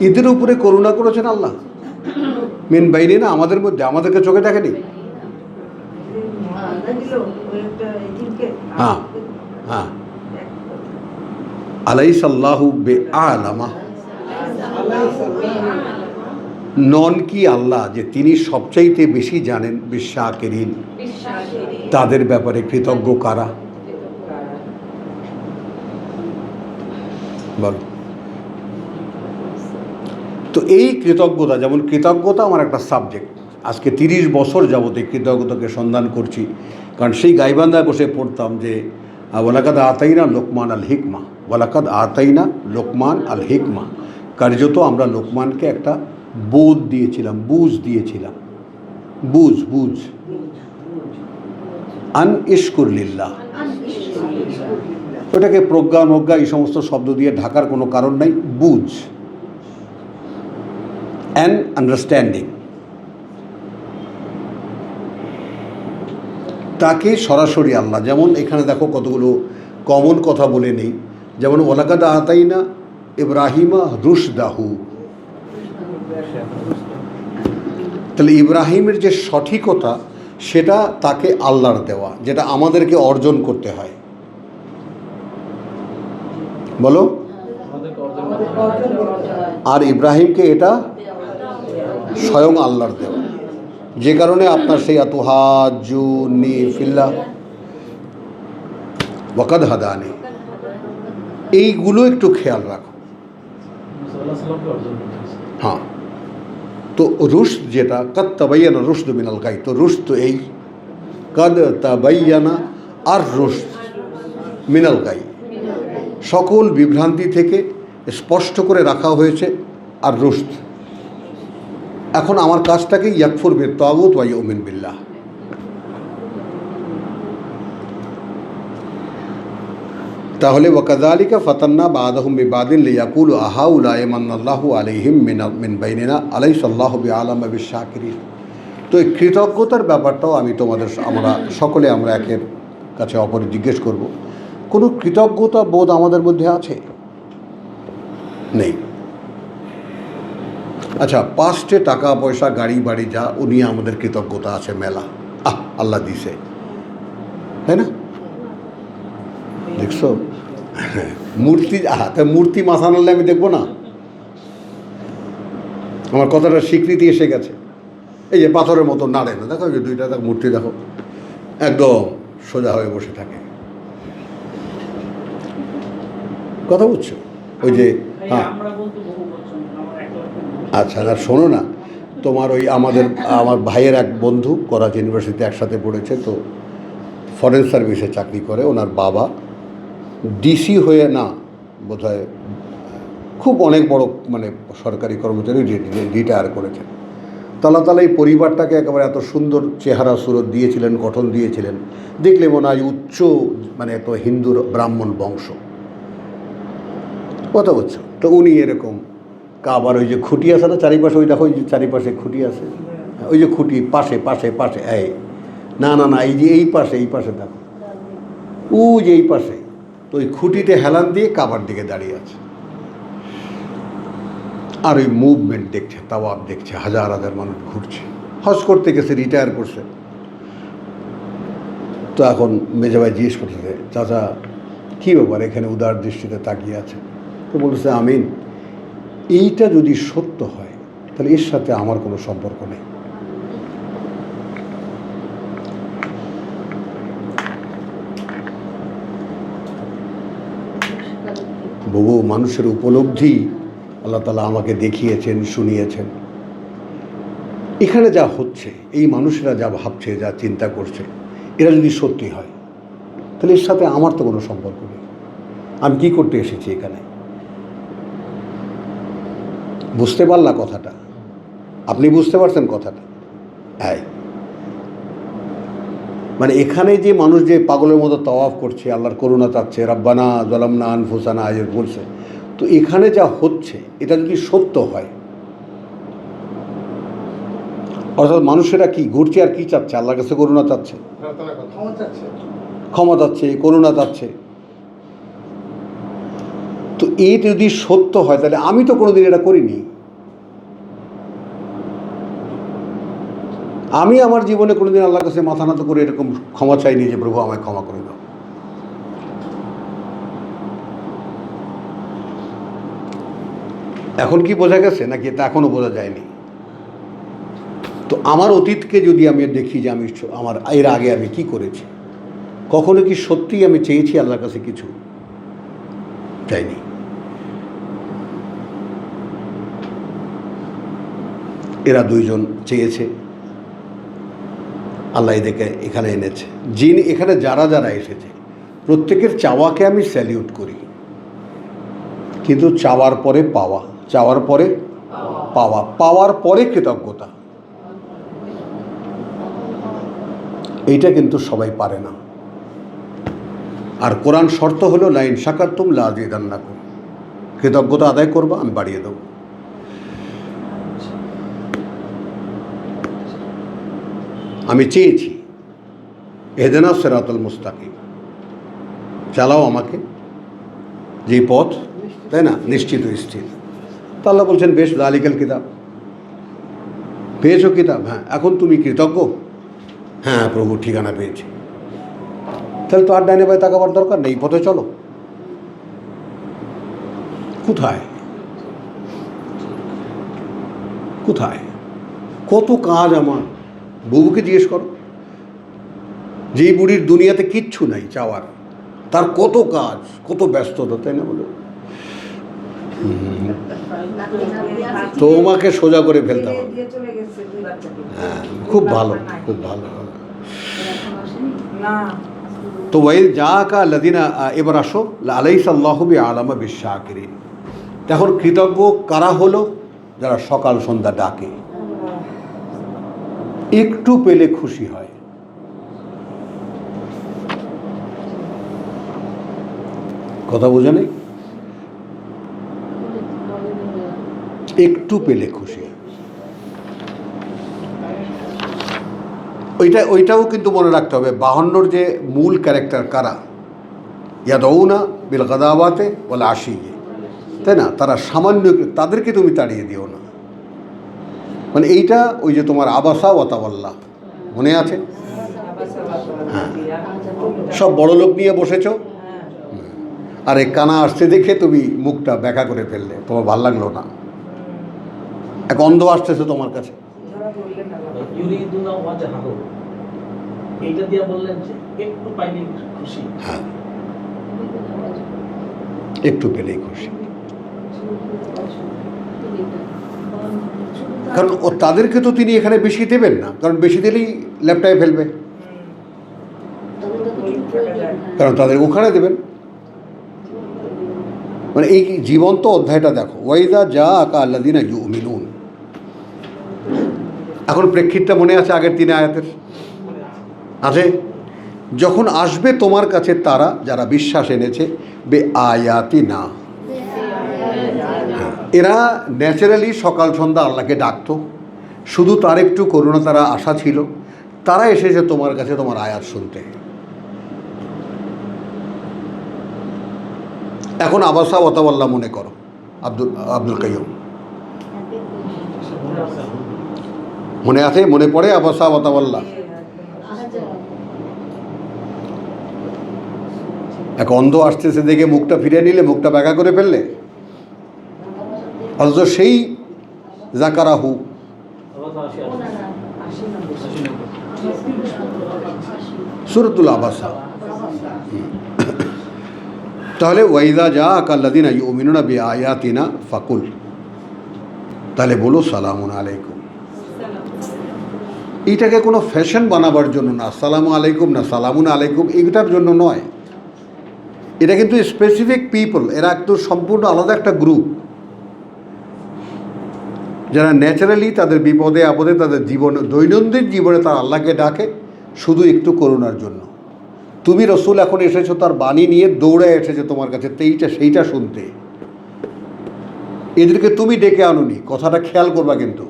এদের উপরে করুণা করেছেন আল্লাহ। মেন বাইরে না আমাদের মধ্যে, আমাদেরকে চোখে দেখেনি। হ্যাঁ হ্যাঁ, আলাইসাল্লাহু বিআলামা, নন কি আল্লাহ যে তিনি সবচাইতে বেশি জানেন বিশাকিরিন, তাদের ব্যাপারে কৃতজ্ঞ কারা? বল। তো এই কৃতজ্ঞতা, যেমন কৃতজ্ঞতা আমার একটা সাবজেক্ট, আজকে 30 বছর যাবত এই কৃতজ্ঞতাকে সন্ধান করছি। কারণ সেই গাইবান্ধায় বসে পড়তাম যে ওয়ালাকাদ আতাইনা লোকমান আল হিকমা, ওয়ালাকাদ আতাইনা লোকমান আল হিকমা, কার্যত আমরা লোকমানকে একটা বোধ দিয়েছিলাম, বুঝ দিয়েছিলাম, বুঝ বুঝ আন ইশকুর লিল্লাহ। ওটাকে প্রজ্ঞা মজ্ঞা এই সমস্ত শব্দ দিয়ে ঢাকার কোনো কারণ নাই, বুঝ, অ্যান্ড আন্ডারস্ট্যান্ডিং। তাকে সরাসরি আল্লাহ, যেমন এখানে দেখো কতগুলো কমন কথা বলে নেই, যেমন ওয়ালাকাদ আতাইনা ইব্রাহিমা রুশদাহু, তাহলে ইব্রাহিমের যে সঠিকতা সেটা তাকে আল্লাহর দেওয়া, যেটা আমাদেরকে অর্জন করতে হয়। বলো। আর ইব্রাহিমকে এটা স্বয়ং আল্লাহর দেওয়া, যে কারণে আপনার সেই আতুহাজুনি ফিল্লাহ ওয়াকাদ হাদানি, এইগুলো একটু খেয়াল রাখো। হ্যাঁ, তো রুশদ যেটা, কাদ তাবাইয়ানা রুশদ মিনাল গাই, তো রুশদ তো এই কাদ তাবাইয়ানা আর রুশদ মিনাল গাই, সকল বিভ্রান্তি থেকে স্পষ্ট করে রাখা হয়েছে আর রুশদ। এখন আমার কাজটাকে ইয়াকফুর বিত তাগুত ওয়া ইউমিন বিল্লাহ। তাহলে ওয়াকাযালিকা ফাতান্না বা'দাহুম বিবাদিন লিয়াকুলু আহাউলাই মান্নাল্লাহু আলাইহিম মিন বাইনিনা আলাইসাল্লাহু বিআলামা বিশশাকিরিন। তো এই কৃতজ্ঞতার ব্যাপারটাও আমি আমরা সকলে আমরা একের কাছে অপরে জিজ্ঞেস করব, কোনো কৃতজ্ঞতা বোধ আমাদের মধ্যে আছে? নেই। আচ্ছা, পাস্টে টাকা পয়সা গাড়ি বাড়ি যা, ও নিয়ে আমাদের কৃতজ্ঞতা আছে মেলা, আল্লাহ দিছে, তাই না? দেখছো মূর্তি, তাই মূর্তি মাথা নাড়লে আমি দেখবো না? আমার কথাটা স্বীকৃতি এসে গেছে। এই যে পাথরের মতো নাড়ে না, দেখো যে দুইটা দেখো মূর্তি, দেখো একদম সোজা হয়ে বসে থাকে। কথা বুঝছো? ওই যে হ্যাঁ, আচ্ছা না, শোনো না, তোমার ওই আমার ভাইয়ের এক বন্ধু করাচি ইউনিভার্সিটিতে একসাথে পড়েছে, তো ফরেন সার্ভিসে চাকরি করে। ওনার বাবা ডিসি হয়ে, না বোধহয় খুব অনেক বড় মানে সরকারি কর্মচারী, রিটায়ার করেছেন। তালা এই পরিবারটাকে একেবারে এত সুন্দর চেহারা সুরত দিয়েছিলেন, গঠন দিয়েছিলেন, দেখলে মনে হয় উচ্চ মানে এত হিন্দুর ব্রাহ্মণ বংশ। কথা বলছো? তো উনি এরকম কাবার ওই যে খুঁটি আছে না চারিপাশে, ওই দেখো ওই যে চারিপাশে খুঁটি আছে, ওই যে খুঁটি পাশে পাশে পাশে, এই না না না, এই যে এই পাশে দেখো, ও যে এই পাশে, তো ওই খুঁটিতে হেলান দিয়ে কাবার দিকে দাঁড়িয়ে আছে, আর ওই মুভমেন্ট দেখছে, তাওয়াব দেখছে, হাজার হাজার মানুষ ঘুরছে, হজ করতে গেছে, রিটায়ার করছে। তো এখন মেজাভাই জিজ্ঞেস করতেছে, চাচা কী ব্যাপার এখানে উদার দৃষ্টিতে তাকিয়ে আছে? তো বলছে, আমিন, এইটা যদি সত্য হয় তাহলে এর সাথে আমার কোনো সম্পর্ক নেই। বহু মানুষের উপলব্ধি আল্লাহ তাআলা আমাকে দেখিয়েছেন, শুনিয়েছেন। এখানে যা হচ্ছে, এই মানুষেরা যা ভাবছে, যা চিন্তা করছে, এরা যদি সত্যি হয় তাহলে এর সাথে আমার তো কোনো সম্পর্ক নেই। আমি কী করতে এসেছি এখানে? বুঝতে পারলা কথাটা? আপনি বুঝতে পারছেন কথাটা? হ্যাঁ, মানে এখানে যে মানুষ যে পাগলের মতো তাওয়াফ করছে, আল্লাহর করুণা চাচ্ছে, রাব্বানা যালামনা আনফুসানা আয়াত বলছে, তো এখানে যা হচ্ছে এটা যদি সত্য হয়, অর্থাৎ মানুষেরা কি ঘুরছে আর কি চাচ্ছে? আল্লাহর কাছে করুণা চাচ্ছে, ক্ষমা চাচ্ছে, করুণা চাচ্ছে। তো তো এই যদি সত্য হয় তাহলে আমি তো কোনোদিন এটা করিনি। আমি আমার জীবনে কোনোদিন আল্লাহর কাছে মাথা নত করে এরকম ক্ষমা চাইনি যে প্রভু আমায় ক্ষমা করে দাও। এখন কি বোঝা গেছে নাকি এটা এখনো বোঝা যায়নি? তো আমার অতীতকে যদি আমি দেখি যে আমি আমার এর আগে আমি কি করেছি, কখনো কি সত্যিই আমি চেয়েছি আল্লাহর কাছে কিছু? চাইনি। এরা দুইজন চেয়েছে, আল্লাহ এদেরকে এখানে এনেছে। যিনি এখানে যারা যারা এসেছে প্রত্যেকের চাওয়াকে আমি স্যালিউট করি, কিন্তু চাওয়ার পরে পাওয়া, চাওয়ার পরে পাওয়া, পাওয়ার পরে কৃতজ্ঞতা, এইটা কিন্তু সবাই পারে না। আর কোরআন শর্ত হলো লাইন শাকারতুম লাযিদান্নাকুম, কৃতজ্ঞতা আদায় করবা আমি বাড়িয়ে দেবো। আমি চেয়েছি ইহদিনা সিরাতাল মুস্তাকিম, চালাও আমাকে যে পথ, তাই না, নিশ্চিত স্থির। তা আল্লাহ বলছেন বেশ, যালিকাল কিতাব, পেয়েছো কিতাব, হ্যাঁ, এখন তুমি কৃতজ্ঞ? হ্যাঁ প্রভু, ঠিকানা পেয়েছি। তাহলে তো আর ডাইনে বাই তাকাবার দরকার নেই, পথে চলো। কোথায় কোথায় কত কাজ আমার, বউকে জিজ্ঞেস করো। যেই বুড়ির দুনিয়াতে কিচ্ছু নাই চাওয়ার, তার কত কাজ, কত ব্যস্ততা, তাই না বলো? তোমাকে সোজা করে ফেলতে হবে। হ্যাঁ, খুব ভালো, খুব ভালো। তো ওয়াইল জাআকা আল্লাযিনা, এবার আসো, আলাইসাল্লাহু বিআলামা বিশ-শাকিরিন। এখন কৃতজ্ঞ কারা হলো? যারা সকাল সন্ধ্যা ডাকে, একটু পেলে খুশি হয়। কথা বোঝা নেই? একটু পেলে খুশি। ওইটাও কিন্তু মনে রাখতে হবে। 52 যে মূল ক্যারেক্টার কারা? ইয়াদউনা বিল গাদাওয়াতি ওয়াল আশিয়্যি, তাই না? তারা সামান্য, তাদেরকে তুমি তাড়িয়ে দিও না। মানে এইটা ওই যে তোমার আবাসা ওয়া তাওয়াল্লা, মনে আছে? হ্যাঁ, সব বড় লোক নিয়ে বসেছ, আর এই কানা আসতে দেখে তুমি মুখটা ব্যাখ্যা করে ফেললে, তোমার ভাল লাগলো না। এক অন্ধ আসতেছে তোমার কাছে, এইটা দিয়ে বললেন যে একটু পাইলে খুশি। হ্যাঁ, একটু পেলেই খুশি। কারণ ও তাদেরকে তো তিনি এখানে বেশি দেবেন না, কারণ বেশি দিলেই ল্যাপটপে ফেলবে, কারণ তাদের ওখানে দেবেন। মানে এই জীবন্ত অধ্যায়টা দেখো, ওয়াইদা জাআকা আল্লাযিনা ইউমিনুন। এখন প্রেক্ষিতটা মনে আছে আগের 3 আয়াতের? আছে। যখন আসবে তোমার কাছে তারা যারা বিশ্বাস এনেছে, বে আয়াতি না, এরা ন্যাচারালি সকাল সন্ধ্যা আল্লাহকে ডাকতো, শুধু তার একটু করুণা তারা আশা ছিল, তারা এসেছে তোমার কাছে তোমার আয়াত শুনতে। এখন আবাসা ওয়া তাওয়াল্লা মনে করো, আব্দুল কাইয়ুম মনে আছে? মনে পড়ে আবাসা ওয়া তাওয়াল্লা? এক অন্ধ আসতেছে দেখে মুখটা ফিরে নিলে, মুখটা ব্যাখ্যা করে ফেললে, অথচ সেই জাকারাহু, সূরাতুল আবাসা। তাহলে ওয়াইদা জাআকা আল্লাযিনা ইউমিনুনা বিআয়াতিনা ফাকুল, তাহলে বলো সালামুন আলাইকুম। এইটাকে কোনো ফ্যাশন বানাবার জন্য না, আসসালামু আলাইকুম না সালামুন আলাইকুম এইটার জন্য নয়। এটা কিন্তু স্পেসিফিক পিপল, এরা একটু সম্পূর্ণ আলাদা একটা গ্রুপ, যারা ন্যাচারালি তাদের বিপদে আপদে, তাদের জীবনে, দৈনন্দিন জীবনে তারা আল্লাহকে ডাকে শুধু একটু করুণার জন্য। তুমি রসুল এখন এসেছো, তার বাণী নিয়ে দৌড়ে এসেছে তোমার কাছে সেইটা শুনতে। এদেরকে তুমি ডেকে আনোনি, কথাটা খেয়াল করবা কিন্তু।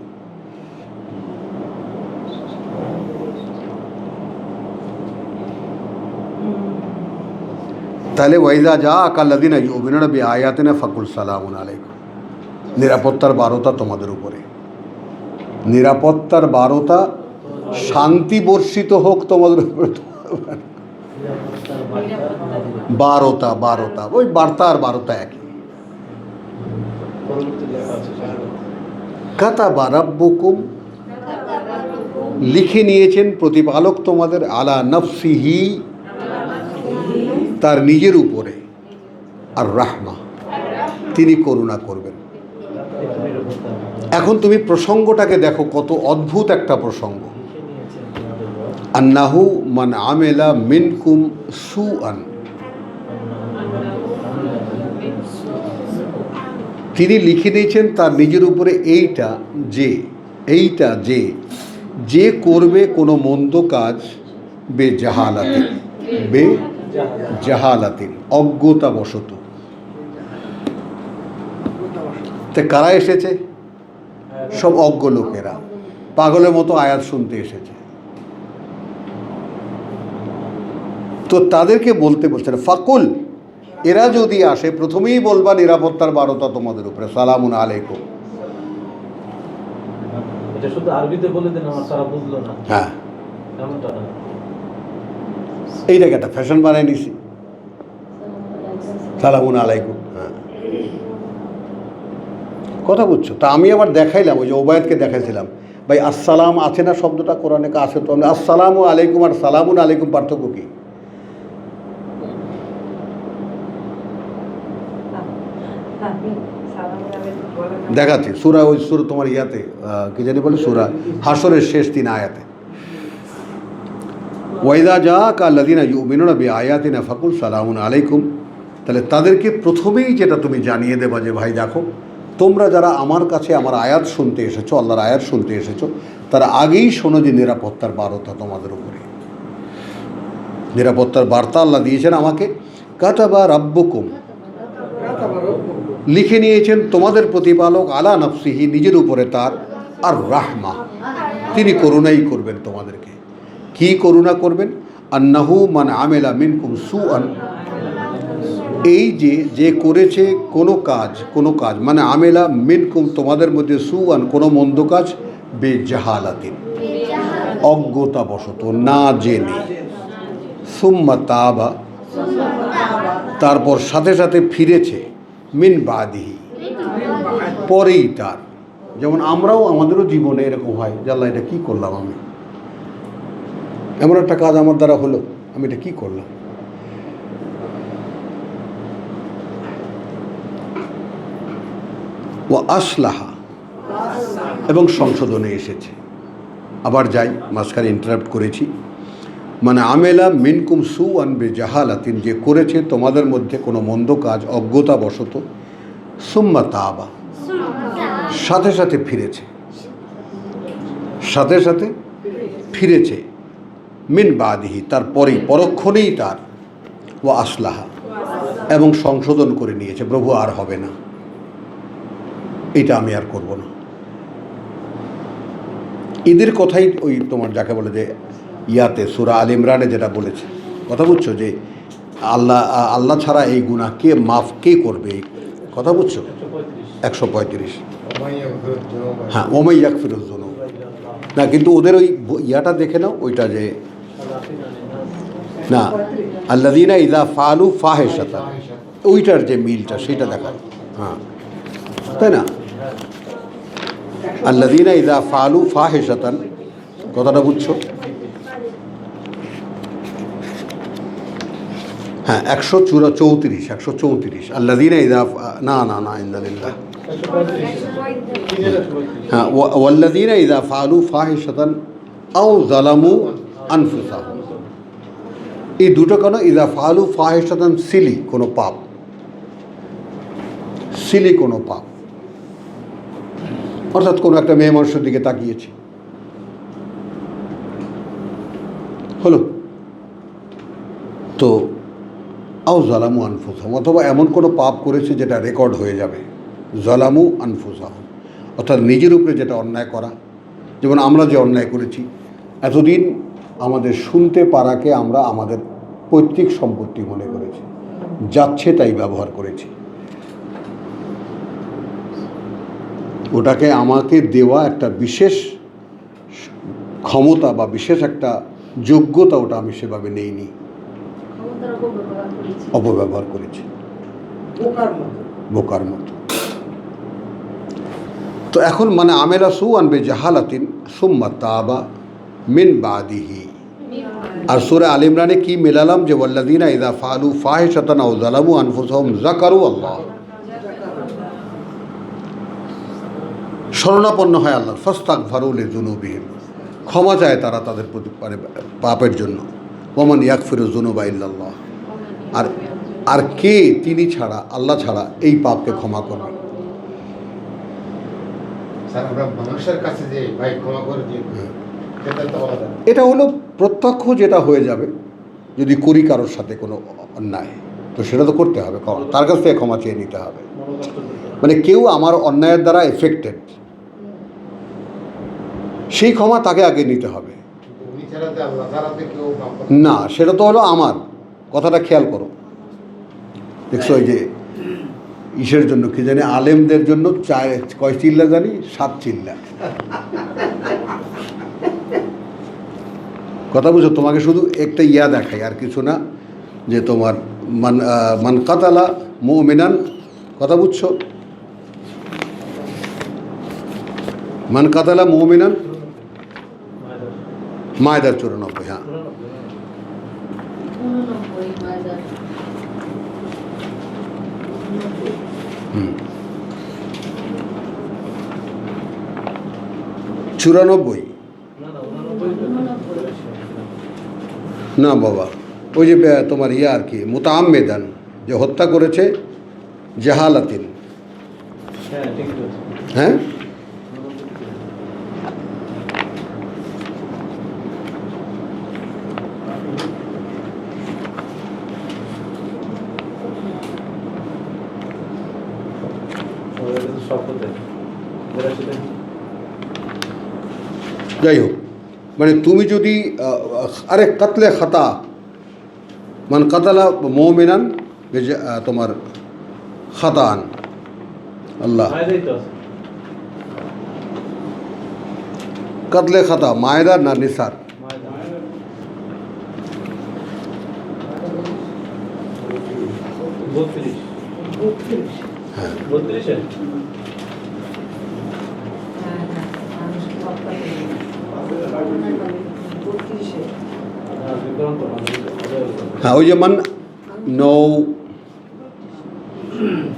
তাহলে ওয়াইদা যা আকাল্লাদিনা ইউমিনুনা বিআয়াতিনা ফাকুল সালামুন আলাইকুম। নিরাপত্তার বারোটা তোমাদের উপরে, নিরাপত্তার বারোটা, শান্তি বর্ষিত হোক তোমাদের উপরে। বারোটা বারোটা, ওই বার্তা আর বারোটা একই। কাতাবা রাব্বুকুম, লিখে নিয়েছেন প্রতিপালক তোমাদের, আলা নফসিহি, তার নিজের উপরে, আর রাহমা, তিনি করুণা করবেন। এখন তুমি প্রসঙ্গটাকে দেখো, কত অদ্ভুত একটা প্রসঙ্গ। আন্নাহু মান আমেলা মিনকুম সুআন, তিনি লিখে নিয়েছেন তার নিজের উপরে এইটা যে করবে কোনো মন্দ কাজ বেজাহালাতিন, অজ্ঞতাবশত। তে কারা এসেছে? সব অজ্ঞ লোকেরা, পাগলের মতো আয়াত শুনতে এসেছে। তো তাদেরকে বলতে বলছেন ফাকুল, এরা যদি আসে প্রথমেই বলবা নিরাপত্তার বারোটা তোমাদের উপরে, সালামুন আলাইকুম। এটা শুধু আরবিতে বলে দেন, আমার সারা বুঝলো না। হ্যাঁ, এমনটা না, এইটাকে একটা ফ্যাশন বানায় নিছি, সালামুন আলাইকুম। হ্যাঁ, কথা বুঝছো? তা আমি আবার দেখাইলাম, ওই যে ওবায়দকে দেখাইছিলাম, ভাই আসসালাম আছে না শব্দটা কোরআনে? আছে তো। আমি আসসালামু আলাইকুম আর সালামুন আলাইকুম পার্থক্য কি? দেখাচ্ছি সূরা, ওই সূরা তোমার ইয়াতে কি জানি বলে, সূরা হাসরের শেষ 3 আয়াতে, ওয়াইদা জাআকা আল্লাযীনা ইউমিনুনা বিআয়াতিনা ফাকুল সালামুন আলাইকুম। তাহলে তাদেরকে প্রথমেই যেটা তুমি জানিয়ে দেবা যে ভাই দেখো, তোমরা যারা আমার কাছে আমার আয়াত শুনতে এসেছো, আল্লাহর আয়াত শুনতে এসেছো, তারা আগেই শোনো যে নিরাপত্তার বারোটা তোমাদের উপরে। নিরাপত্তার বার্তা আল্লাহ দিয়েছেন আমাকে। কাতাবা রাব্বুকুম, লিখে নিয়েছেন তোমাদের প্রতিপালক, আলা নফসিহি, নিজের উপরে তার, আর রাহমা, তিনি করুণাই করবেন তোমাদেরকে। কি করুণা করবেন? আন্নাহু মান আমেলা মিনকুম সুআন, এই যে করেছে কোনো কাজ, মানে আমেলা মিনকুম তোমাদের মধ্যে, সুআন কোনো মন্দ কাজ, বেজাহালাতিন অজ্ঞতাবশত, না জেনে, সুম্মা তাবা তারপর সাথে সাথে ফিরেছে, মিন বাদিহি পরেই তার। যেমন আমরাও আমাদেরও জীবনে এরকম হয় যে আল্লাহ এটা কী করলাম, আমি এমন একটা কাজ আমার দ্বারা হলো, আমি এটা কী করলাম। ও আসলাহা, এবং সংশোধনে এসেছে। আবার যাই, মাঝখানে ইন্টারাপ্ট করেছি। মানে আমেলা মিনকুম সুআন বিজাহালাতিন, যে করেছে তোমাদের মধ্যে কোনো মন্দ কাজ অজ্ঞতাবশত, সুম্মা তাবা সাথে সাথে ফিরেছে, মিন বাদিহি তারপরেই, পরক্ষণেই তার, ও আসলাহা এবং সংশোধন করে নিয়েছে, প্রভু আর হবে না, এটা আমি আর করব না। এদের কথাই ওই তোমার যাকে বলে যে ইয়াতে সূরা আল ইমরানে যেটা বলেছে, কথা বুঝছো, যে আল্লাহ ছাড়া এই গুনাহ কে করবে, এই কথা বুঝছো, 135। হ্যাঁ, ওমাই ইয়াগফিরুয যুনুব না, কিন্তু ওদের ওই ইয়াটা দেখে নাও, ওইটা যে না, আল্লাযীনা ইযা ফাআলু ফাহিশাতান, ওইটার যে মিলটা সেটা দেখায়। হ্যাঁ, তাই না? আল্লাযীনা ইযা ফাআলু ফাহিশাতান, কথাটা বুঝছো? হ্যাঁ, 134 আল্লাযীনা ইযা না ইন্নালিল্লাহ, হ্যাঁ, ওয়াল্লাযীনা ইযা ফাআলু ফাহিশাতান আও যালামু আনফুসাহুম, এই দুটো কেন? ইযা ফাআলু ফাহিশাতান সিলি কোনো পাপ, অর্থাৎ কোনো একটা মেয়ে মানুষের দিকে তাকিয়েছে, হলো তো, আও জালামু আনফুসাহুম, অথবা এমন কোনো পাপ করেছে যেটা রেকর্ড হয়ে যাবে, জালামু আনফুসাহুম, অর্থাৎ নিজের উপরে যেটা অন্যায় করা। যেমন আমরা যে অন্যায় করেছি, এতদিন আমাদের শুনতে পারাকে আমরা আমাদের পৈতৃক সম্পত্তি মনে করেছি, যাচ্ছে তাই ব্যবহার করেছি। ওটাকে আমাকে দেওয়া একটা বিশেষ ক্ষমতা বা বিশেষ একটা যোগ্যতা, ওটা আমি সেভাবে নেইনি, অপব্যবহার করেছি বোকার মতো। তো এখন মানে আমেলা সুআন বেজাহালাতিন সুম্মা তাবা মিন বাদিহি। আর সূরা আল ইমরানে কি মেলালাম যে ওয়াল্লাযিনা ইযা ফাআলু ফাহিশাতান আও যালামু আনফুসাহুম যাকারু আল্লাহ, শরণাপন্ন হয় আল্লাহ, ফাস্তাগফারু লিযুনুবিহিম, ক্ষমা চায় তারা তাদের প্রতি পাপের জন্য। ওয়ামান ইয়াগফিরু যুনুবা ইল্লাল্লাহ, আর আর কে তিনি ছাড়া, আল্লাহ ছাড়া এই পাপকে ক্ষমা করবে? মানুষের কাছে যে ভাই ক্ষমা করে দিন, এটা হলো প্রত্যক্ষ যেটা হয়ে যাবে যদি করি কারোর সাথে কোনো অন্যায়, তো সেটা তো করতে হবে, তার কাছ থেকে ক্ষমা চেয়ে নিতে হবে। মানে কেউ আমার অন্যায়ের দ্বারা এফেক্টেড, সেই ক্ষমা তাকে আগে নিতে হবে। না, সেটা তো হলো আমার কথাটা খেয়াল করো। দেখছো ওই যে ইসের জন্য কি জানি, আলেমদের জন্য কয় চিল্লা জানি, 7 চিল্লা। কথা বুঝো, তোমাকে শুধু একটা ইয়া দেখাই আর কিছু না, যে তোমার মান কাতালা মুমিনান, কথা বুঝছো, মান কাতালা মুমিনান, মায়দার 94, হ্যাঁ। হুম, 94 না বাবা, ওই যে তোমার ইয়া আর কি, মুতাআম্মিদান, যে হত্যা করেছে জাহালাতিন, হ্যাঁ, যাই হোক, মানে তুমি যদি আরে কাতলে খাতা, মান কাতালা মুমিনান তোমার খাতান, আল্লাহ, কাতলে খাতা মায়েদার না নিসার, হ্যাঁ, হ্যাঁ, ওই যে মান নৌ,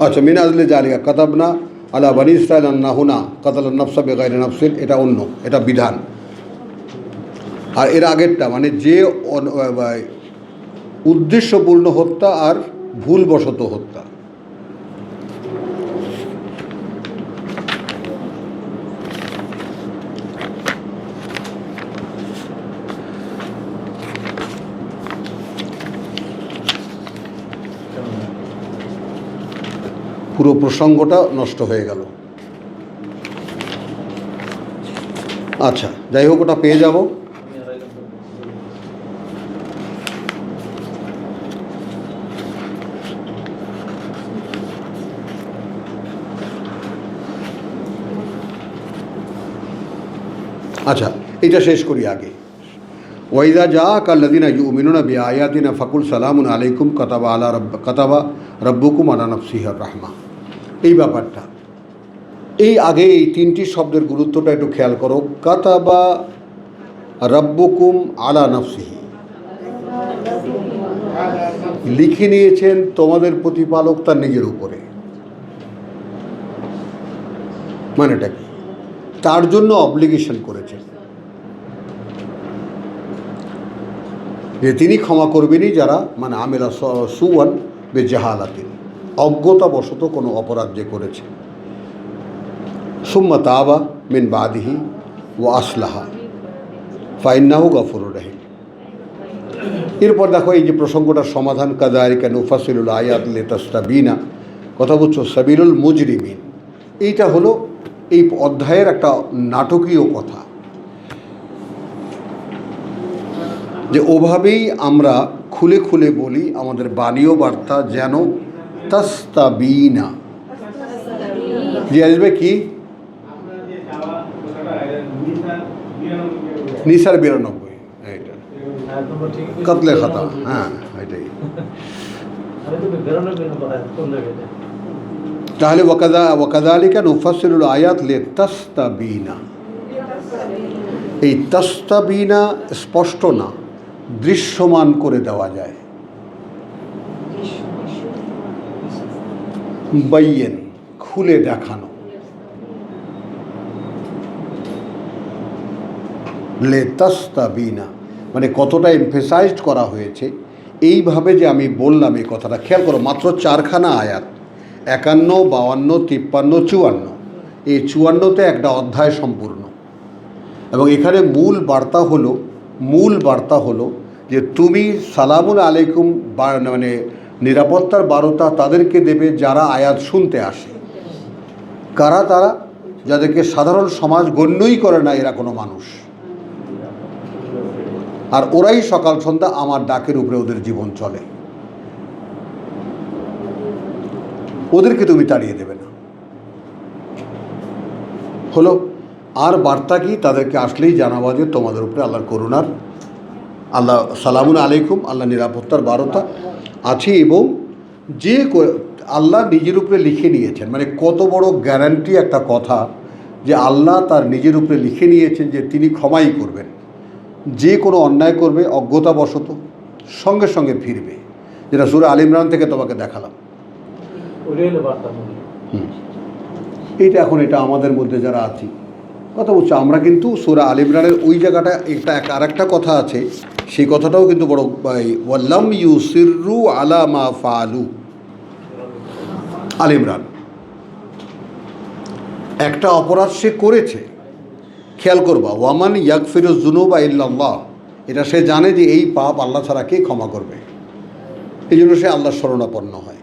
আচ্ছা, মিন আজলে জালিকা কাতাবনা আলা বানি ইসরাইল আন্নাহুনা কাতাল নফসা বেগাইরি নফসিন, এটা অন্য, এটা বিধান। আর এর আগেরটা মানে যে উদ্দেশ্যপূর্ণ হত্যা আর ভুলবশত হত্যা। পুরো প্রসঙ্গটা নষ্ট হয়ে গেল। আচ্ছা, যাই হোক, ওটা পেয়ে যাব। আচ্ছা, এটা শেষ করি আগে। ওয়াইদা জাআকা আল্লাযীনা ইউমিনুনা বিআয়াতিনা ফাকুল সালামুন আলাইকুম কাতাবা রাব্বুকুম আলা নাফসিহি রাহমা, এই ব্যাপারটা, এই আগে এই 3টি শব্দের গুরুত্বটা একটু খেয়াল করো। কাতাবা রাব্বুকুম আলা নাফসিহি, লিখে নিয়েছেন তোমাদের প্রতিপালক তার নিজের উপরে। মানেটা কি? তার জন্য অব্লিগেশন করেছেন যে তিনি ক্ষমা করবেনই যারা মানে আমেলা সুয়ান বে জাহালাতিন, অজ্ঞতাবশত কোনো অপরাধ যে করেছে। সুম্মা তাবা মিন বাদিহি ওয়া আসলাহা ফাইন্নাহু গফুরুর রহিম। এরপর দেখো এই যে প্রসঙ্গটার সমাধান, কাযালিকা নুফাসসিলুল আয়াত লিতাস্তাবিনা, কথা বুঝছো, সাবিলুল মুজরিমিন, এইটা হলো এই অধ্যায়ের একটা নাটকীয় কথা, যে ওভাবেই আমরা খুলে খুলে বলি আমাদের বাণীয় বার্তা যেন তাস্তাবিনা, যে আসবে কি নিসার 92, এইটা একদম ঠিক কাতলে খাতা, হ্যাঁ এটাই। আমি তো বেরোনো কথা কোন জায়গায় তাহলে ওয়াকাযালিকা নুফাসসিলুল আয়াত লিতাস্তাবিনা, এই তাস্তাবিনা স্পষ্ট না, দৃশ্যমান করে দেওয়া যায়। বাইয়েন, খুলে দেখানো। লিতাস্তাবিনা মানে কতটা এমফেসাইজড করা হয়েছে এইভাবে যে আমি বললাম এই কথাটা খেয়াল করো। মাত্র 4খানা আয়াত, 51, 52, 53, 54, এই 54তে একটা অধ্যায় সম্পূর্ণ। এবং এখানে মূল বার্তা হলো যে তুমি সালামুন আলাইকুম মানে নিরাপত্তার বার্তা তাদেরকে দেবে যারা আয়াত শুনতে আসে। কারা তারা? যাদেরকে সাধারণ সমাজ গণ্যই করে না এরা কোনো মানুষ, আর ওরাই সকাল সন্ধ্যা আমার ডাকের উপরে ওদের জীবন চলে। ওদেরকে তুমি তাড়িয়ে দেবে না, হলো। আর বার্তা কি? তাদেরকে আসলেই জানাবা যে তোমাদের উপরে আল্লাহর করুণার, আল্লাহ সালামুন আলাইকুম, আল্লাহ নিরাপত্তার বার্তা আছে। এবং যে আল্লাহ নিজের উপরে লিখে নিয়েছেন, মানে কত বড় গ্যারান্টি একটা কথা যে আল্লাহ তার নিজের উপরে লিখে নিয়েছেন যে তিনি ক্ষমাই করবেন। যে কোনো অন্যায় করবে অজ্ঞতাবশত সঙ্গে সঙ্গে ফিরবে, যেটা সূরা আলে ইমরান থেকে তোমাকে দেখালাম। এইটা এখন এটা আমাদের মধ্যে যারা আছি কথা বলছি, আমরা কিন্তু সূরা আলে ইমরানের ওই জায়গাটা আর একটা কথা আছে, সেই কথাটাও কিন্তু বড়, ওয়াল্লাম ইউসিররু আলা মা ফাআলু, আলে ইমরান। একটা অপরাধ সে করেছে, খেয়াল করবা, ওয়ামান ইয়াগফিরুয যুনুবা ইল্লাল্লাহ, এটা সে জানে যে এই পাপ আল্লাহ ছাড়া কে ক্ষমা করবে, এই জন্য সে আল্লাহর শরণাপন্ন হয়।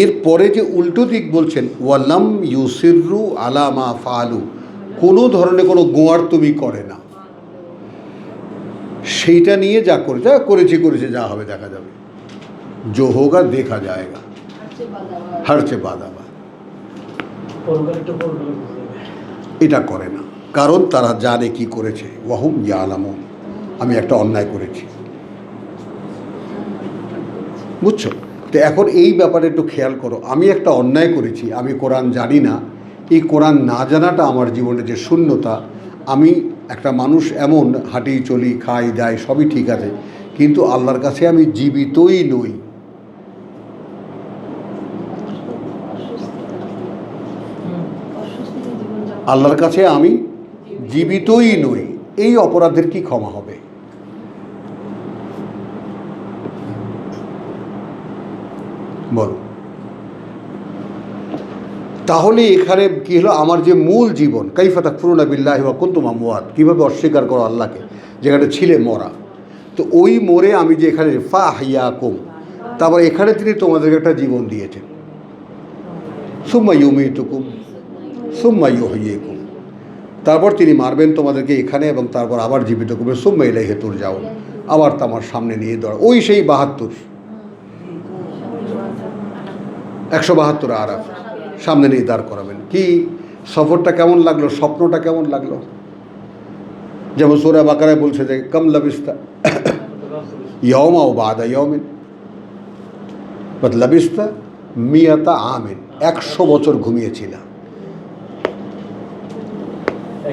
এরপরে যে উল্টো দিক বলছেন, ওয়ালাম ইউসিররু আলা মা ফাআলু, কোনো ধরনের কোনো গোয়ার তুমি করে না, সেইটা নিয়ে যা করেছে যা হবে দেখা যাবে, जो होगा देखा जाएगा, हर से बादाबा, এটা করে না, কারণ তারা জানে কি করেছে। ওয়াহুম ইয়ালামুন, আমি একটা অন্যায় করেছি, বুঝছো? তো এখন এই ব্যাপারে একটু খেয়াল করো, আমি একটা অন্যায় করেছি, আমি কোরআন জানি না, এই কোরআন না জানাটা আমার জীবনে যে শূন্যতা, আমি একটা মানুষ এমন হাঁটি চলি খাই দাই সবই ঠিক আছে, কিন্তু আল্লাহর কাছে আমি জীবিতই নই। আল্লাহর কাছে আমি জীবিতই নই, এই অপরাধের কি ক্ষমা হবে? বলো। তাহলে এখানে কি হলো? আমার যে মূল জীবন, কাইফা তাকফুরুনা বিল্লাহি ওয়া কুনতুম আমওয়াত, কীভাবে অস্বীকার করো আল্লাহকে, যেখানে ছিলে মরা। তো ওই মরে আমি যে এখানে ফাহইয়াকুম, তারপর এখানে তিনি তোমাদেরকে একটা জীবন দিয়েছেন, সুম্মা ইউমিতুকুম সুম্মা ইউহয়িকুম, তারপর তিনি মারবেন তোমাদেরকে এখানে এবং তারপর আবার জীবিত করবেন, সুম্মা ইলাইহি তুরজাউন, আবার তোমার সামনে নিয়ে দাঁড়া, ওই সেই 72 172 আরাফ সামনে নিয়ে দাঁড় করাবেন। কি সফরটা কেমন লাগলো, স্বপ্নটা কেমন লাগলো? যেমন সূরা বাকারায় বলছে যে কাম লাবিস্তা ইয়াওমা ওয়া বা'দা ইয়াওমিন বাদ লাবিস্তা মিয়াতা আমিন, 100 বছর ঘুমিয়েছিলাম।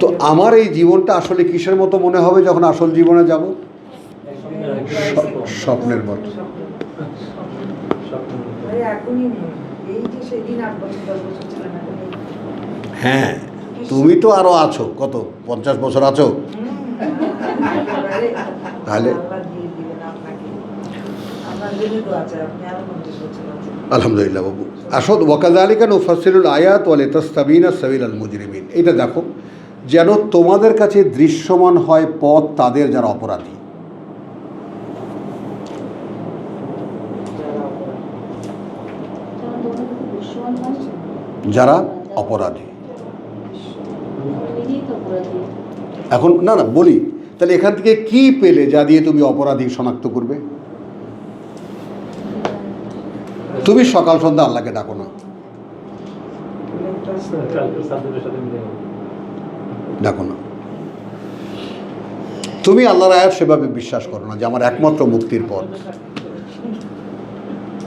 তো আমার এই জীবনটা আসলে কিসের মতো মনে হবে যখন আসল জীবনে যাব? স্বপ্নের মতো। হ্যাঁ, তুমি তো আরো আছো, কত 50 বছর আছো, তাহলে আলহামদুলিল্লাহ বাবু। আসল ওয়াকাযালিকা নুফাসসিলুল আয়াত ওয়া লিতাস্তাবিনা সাবিলুল মুজরিমিন, এটা দেখো যেন তোমাদের কাছে দৃশ্যমান হয় পথ তাদের যারা অপরাধী। যারা অপরাধী, এখন না বলি, তাহলে এখান থেকে কি পেলে যা দিয়ে তুমি অপরাধী শনাক্ত করবে? তুমি সকাল সন্ধ্যা আল্লাহকে ডাকো না, কালকে সাবজেক্টের সাথে মিলে গেল। ডাকো না। তুমি আল্লাহর আয়াত সেভাবে বিশ্বাস করো না যে আমার একমাত্র মুক্তির পথ।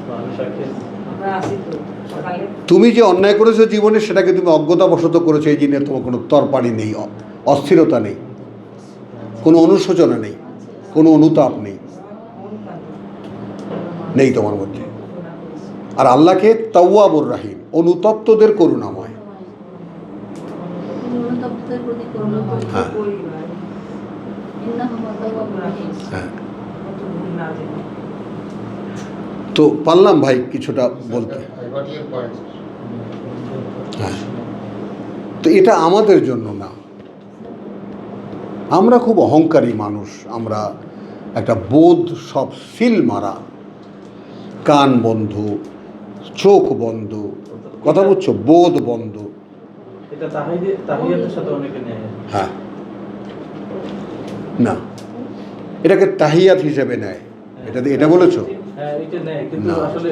মানুষ আগে আমরা আসি তো সকালে তুমি যে অন্যায় করেছো জীবনে সেটাকে তুমি অজ্ঞতাবশত করেছো, এই জিনিস তোমার কোনো তরপাড়ি নেই, অস্থিরতা নেই, কোনো অনুশোচনা নেই, কোনো অনুতাপ নেই, নেই তোমার মধ্যে। আর আল্লাহকে তাওয়াবুর রাহিম, অনুতপ্তদের করুণাময়। অনুতপ্তদের প্রতি করুণা করি। হ্যাঁ ইন্নাহু তাওয়াবুর রাহিম। হ্যাঁ। কত ভুল না জেনে। তো পারলাম ভাই কিছুটা বলতে। I got your point. হ্যাঁ, তো এটা আমাদের জন্য না। আমরা খুব অহংকারী মানুষ, আমরা একটা বোধ সব সিল মারা, কান বন্ধ, চোখ বন্ধ, কথা বুঝছো, বোধ বন্ধ। এটা তাহিয়াতের সাথে অনেকে নেয়। হ্যাঁ, না, এটাকে তাহিয়াত হিসেবে নেয়। এটা বলেছো, হ্যাঁ এটা নেয়, কিন্তু না। আসলে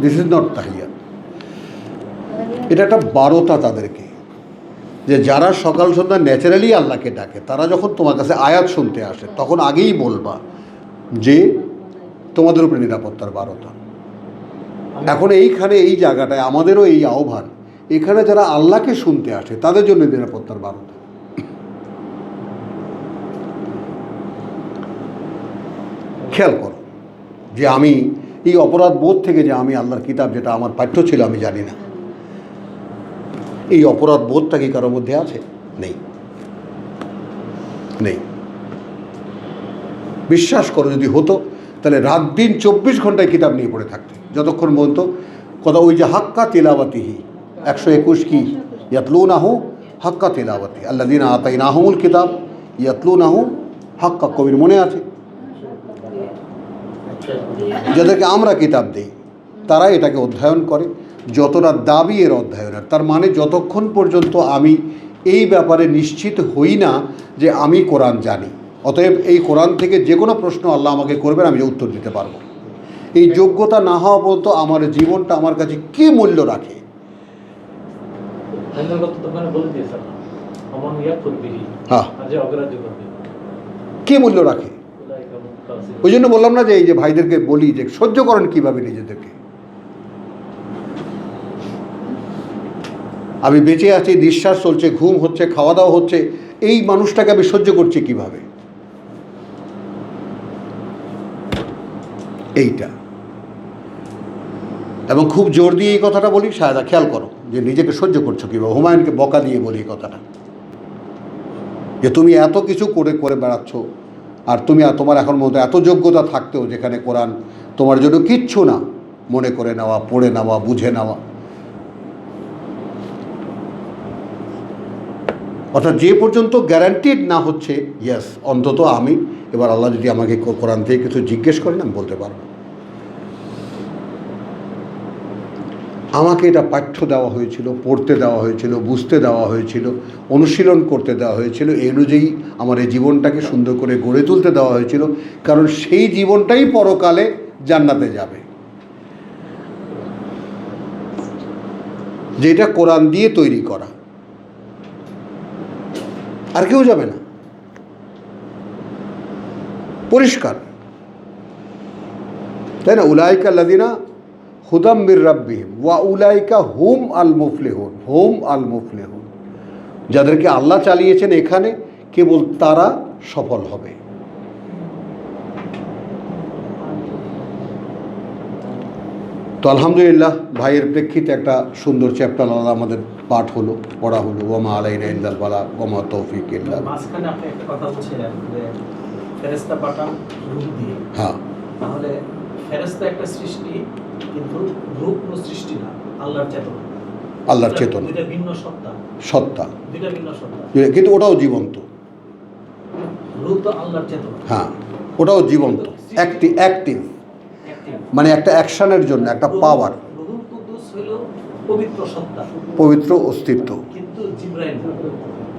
দিস ইজ নট তাহিয়াত। এটা একটা বারতা তাদেরকে, যে যারা সকাল সন্ধ্যা ন্যাচারালি আল্লাহকে ডাকে, তারা যখন তোমার কাছে আয়াত শুনতে আসে তখন আগেই বলবা যে তোমাদের উপরে নিরাপত্তার বারতা। এখন এইখানে এই জায়গাটায় আমাদেরও এই আহ্বান, এখানে যারা আল্লাহকে শুনতে আসে তাদের জন্য নিরাপত্তার বারতা। খেয়াল করো যে আমি এই অপরাধ বোধ থেকে, যে আমি আল্লাহর কিতাব যেটা আমার পাঠ্য ছিল আমি জানি না, এই অপরাধ বোধটা কি কারোর মধ্যে আছে? নেই, নেই। বিশ্বাস করো যদি হতো তাহলে রাত দিন 24 ঘন্টায় কিতাব নিয়ে পড়ে থাকতে, যতক্ষণ বলতো কথা ওই যে হাক্কা তিলাওয়াতিহি 121 কি ইয়াতলুনাহু হাক্কা তিলাওয়াতি আল্লাযিনা আতাইনাহুমুল কিতাব ইয়াতলুনাহু হাক্কা, কবির মনে আছে? যাদেরকে আমরা কিতাব দেই তারা এটাকে অধ্যয়ন করে, যতটা দাবি এর অধ্যয়নের। তার মানে যতক্ষণ পর্যন্ত আমি এই ব্যাপারে নিশ্চিত হই না যে আমি কোরআন জানি, অতএব এই কোরআন থেকে যে কোনো প্রশ্ন আল্লাহ আমাকে করবেন আমি উত্তর দিতে পারবো, এই যোগ্যতা না হওয়া পর্যন্ত আমার জীবনটা আমার কাছে কী মূল্য রাখে? আইনগত দোকানে বলে দিয়েছে আমার ইয়া করবি, হ্যাঁ, আর যে অগ্রাহ্য করবে কী মূল্য রাখে? ওই জন্য বললাম না যে এই যে ভাইদেরকে বলি যে সহ্য করেন কীভাবে নিজেদেরকে। আমি বেঁচে আছি, নিঃশ্বাস চলছে, ঘুম হচ্ছে, খাওয়া দাওয়া হচ্ছে, এই মানুষটাকে আমি সহ্য করছি কিভাবে? এইটা, এবং খুব জোর দিয়ে এই কথাটা বলি, সায়দা খেয়াল করো যে নিজেকে সহ্য করছো কীভাবে। হুমায়ুনকে বকা দিয়ে বলি এই কথাটা, যে তুমি এত কিছু করে করে বেড়াচ্ছ, আর তুমি তোমার এখন মধ্যে এত যোগ্যতা থাকতেও যেখানে কোরআন তোমার জন্য কিচ্ছু না, মনে করে নেওয়া, পড়ে নেওয়া, বুঝে নেওয়া। অর্থাৎ যে পর্যন্ত গ্যারান্টিড না হচ্ছে ইয়েস অন্তত আমি এবার আল্লাহ যদি আমাকে কোরআন থেকে কিছু জিজ্ঞেস করেন আমি বলতে পারবো। আমাকে এটা পাঠ্য দেওয়া হয়েছিল, পড়তে দেওয়া হয়েছিল, বুঝতে দেওয়া হয়েছিল, অনুশীলন করতে দেওয়া হয়েছিল, এই অনুযায়ী আমার এই জীবনটাকে সুন্দর করে গড়ে তুলতে দেওয়া হয়েছিল, কারণ সেই জীবনটাই পরকালে জান্নাতে যাবে, যেটা কোরআন দিয়ে তৈরি করা, আর কেউ যাবে না। পরিষ্কার, তাই না? উলাইকা আল্লাযিনা হুদাম মির রাব্বিহিম ওয়া উলাইকা হুম আল মুফলিহুন, হুম আল মুফলিহুন, যাদেরকে আল্লাহ চালিয়েছেন এখানে কেবল তারা সফল হবে। তো আলহামদুলিল্লাহ ভাইয়ের প্রেক্ষিতে একটা সুন্দর চ্যাপ্টার আল্লাহ আমাদের পাঠ হলো, পড়া হলো। ওমা আলাইনা ইল্লাল বালাগ ওমা তৌফিক ইল্লা বিল্লাহ। মাঝখানে আপনি একটা কথা বলছিলেন যে ফেরেশতা পাঠান রূপ দিয়ে, হ্যাঁ, তাহলে ফেরেশতা একটা সৃষ্টি, কিন্তু রূপ কোনো সৃষ্টি না, আল্লাহর চেতনা। আল্লাহর চেতনা, দুইটা ভিন্ন সত্তা, সত্তা, দুইটা ভিন্ন সত্তা। কিন্তু ওটাও জীবন্ত। রূপ তো আল্লাহর চেতনা, হ্যাঁ, ওটাও জীবন্ত, অ্যাক্টিভ, active। মানে একটা অ্যাকশনের জন্য একটা পাওয়ার, রূহুল কুদুস হলো পবিত্র সত্তা, পবিত্র অস্তিত্ব। কিন্তু জিবরাইল না।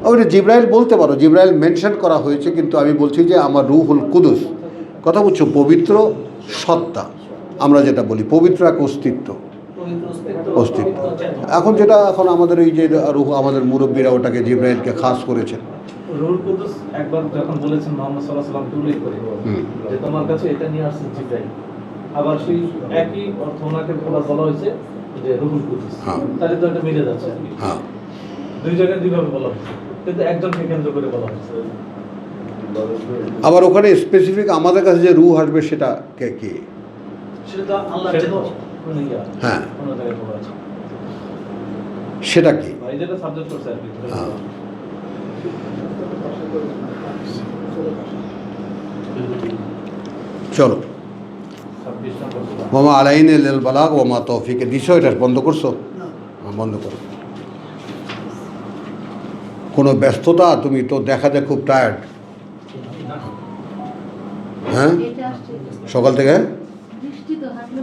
ওইটা জিবরাইল বলতে পারো, জিবরাইল মেনশন করা হয়েছে, কিন্তু আমি বলছি যে আমার রূহুল কুদুস, কথা বুঝছো, পবিত্র সত্তা, আমরা যেটা বলি পবিত্র এক অস্তিত্ব। পবিত্র অস্তিত্ব। পবিত্র চেতনা। এখন যেটা এখন আমাদের এই যে রুহ, আমাদের মুরব্বীরা ওটাকে জিব্রাইলকে খাস করেছেন। রুহুল কুদুস একবার যখন বলেছেন মুহাম্মদ সাল্লাল্লাহু আলাইহি ওয়াসাল্লামকে উল্লেখ করে হুম। যে তোমার কাছে এটা নিয়ে আসছে জিব্রাইল, আবার সেই একই অর্থ ওনাকে আবার বলা হয়েছে যে রুহুল কুদুস, হ্যাঁ। তাহলে তো এটা মিলে যাচ্ছে আর কি। হ্যাঁ, দুই জায়গায় দুইভাবে বলা হয়েছে, কিন্তু একজনকে কেন্দ্র করে বলা হয়েছে। আবার ওখানে স্পেসিফিক আমাদের কাছে যে রুহ আসবে সেটা কে? সেটা তো আল্লাহর সেটা চেতনা। কোনো ইয়া, হ্যাঁ, কোনো জায়গায় বলা আছে। সেটা কি? ভাই যেটা সাবজেক্ট করছে আর কি। হ্যাঁ। চলো 26 নম্বর সুরা। মামা আলাইন এল বালাগ ওমা তৌফিকে দিছ, এটা বন্ধ করছো? হ্যাঁ, বন্ধ করো। কোনো ব্যস্ততা? তুমি তো দেখা যায় খুব টায়ার্ড। হ্যাঁ, এটা আসছে সকাল থেকে বৃষ্টি তো হাঁটলে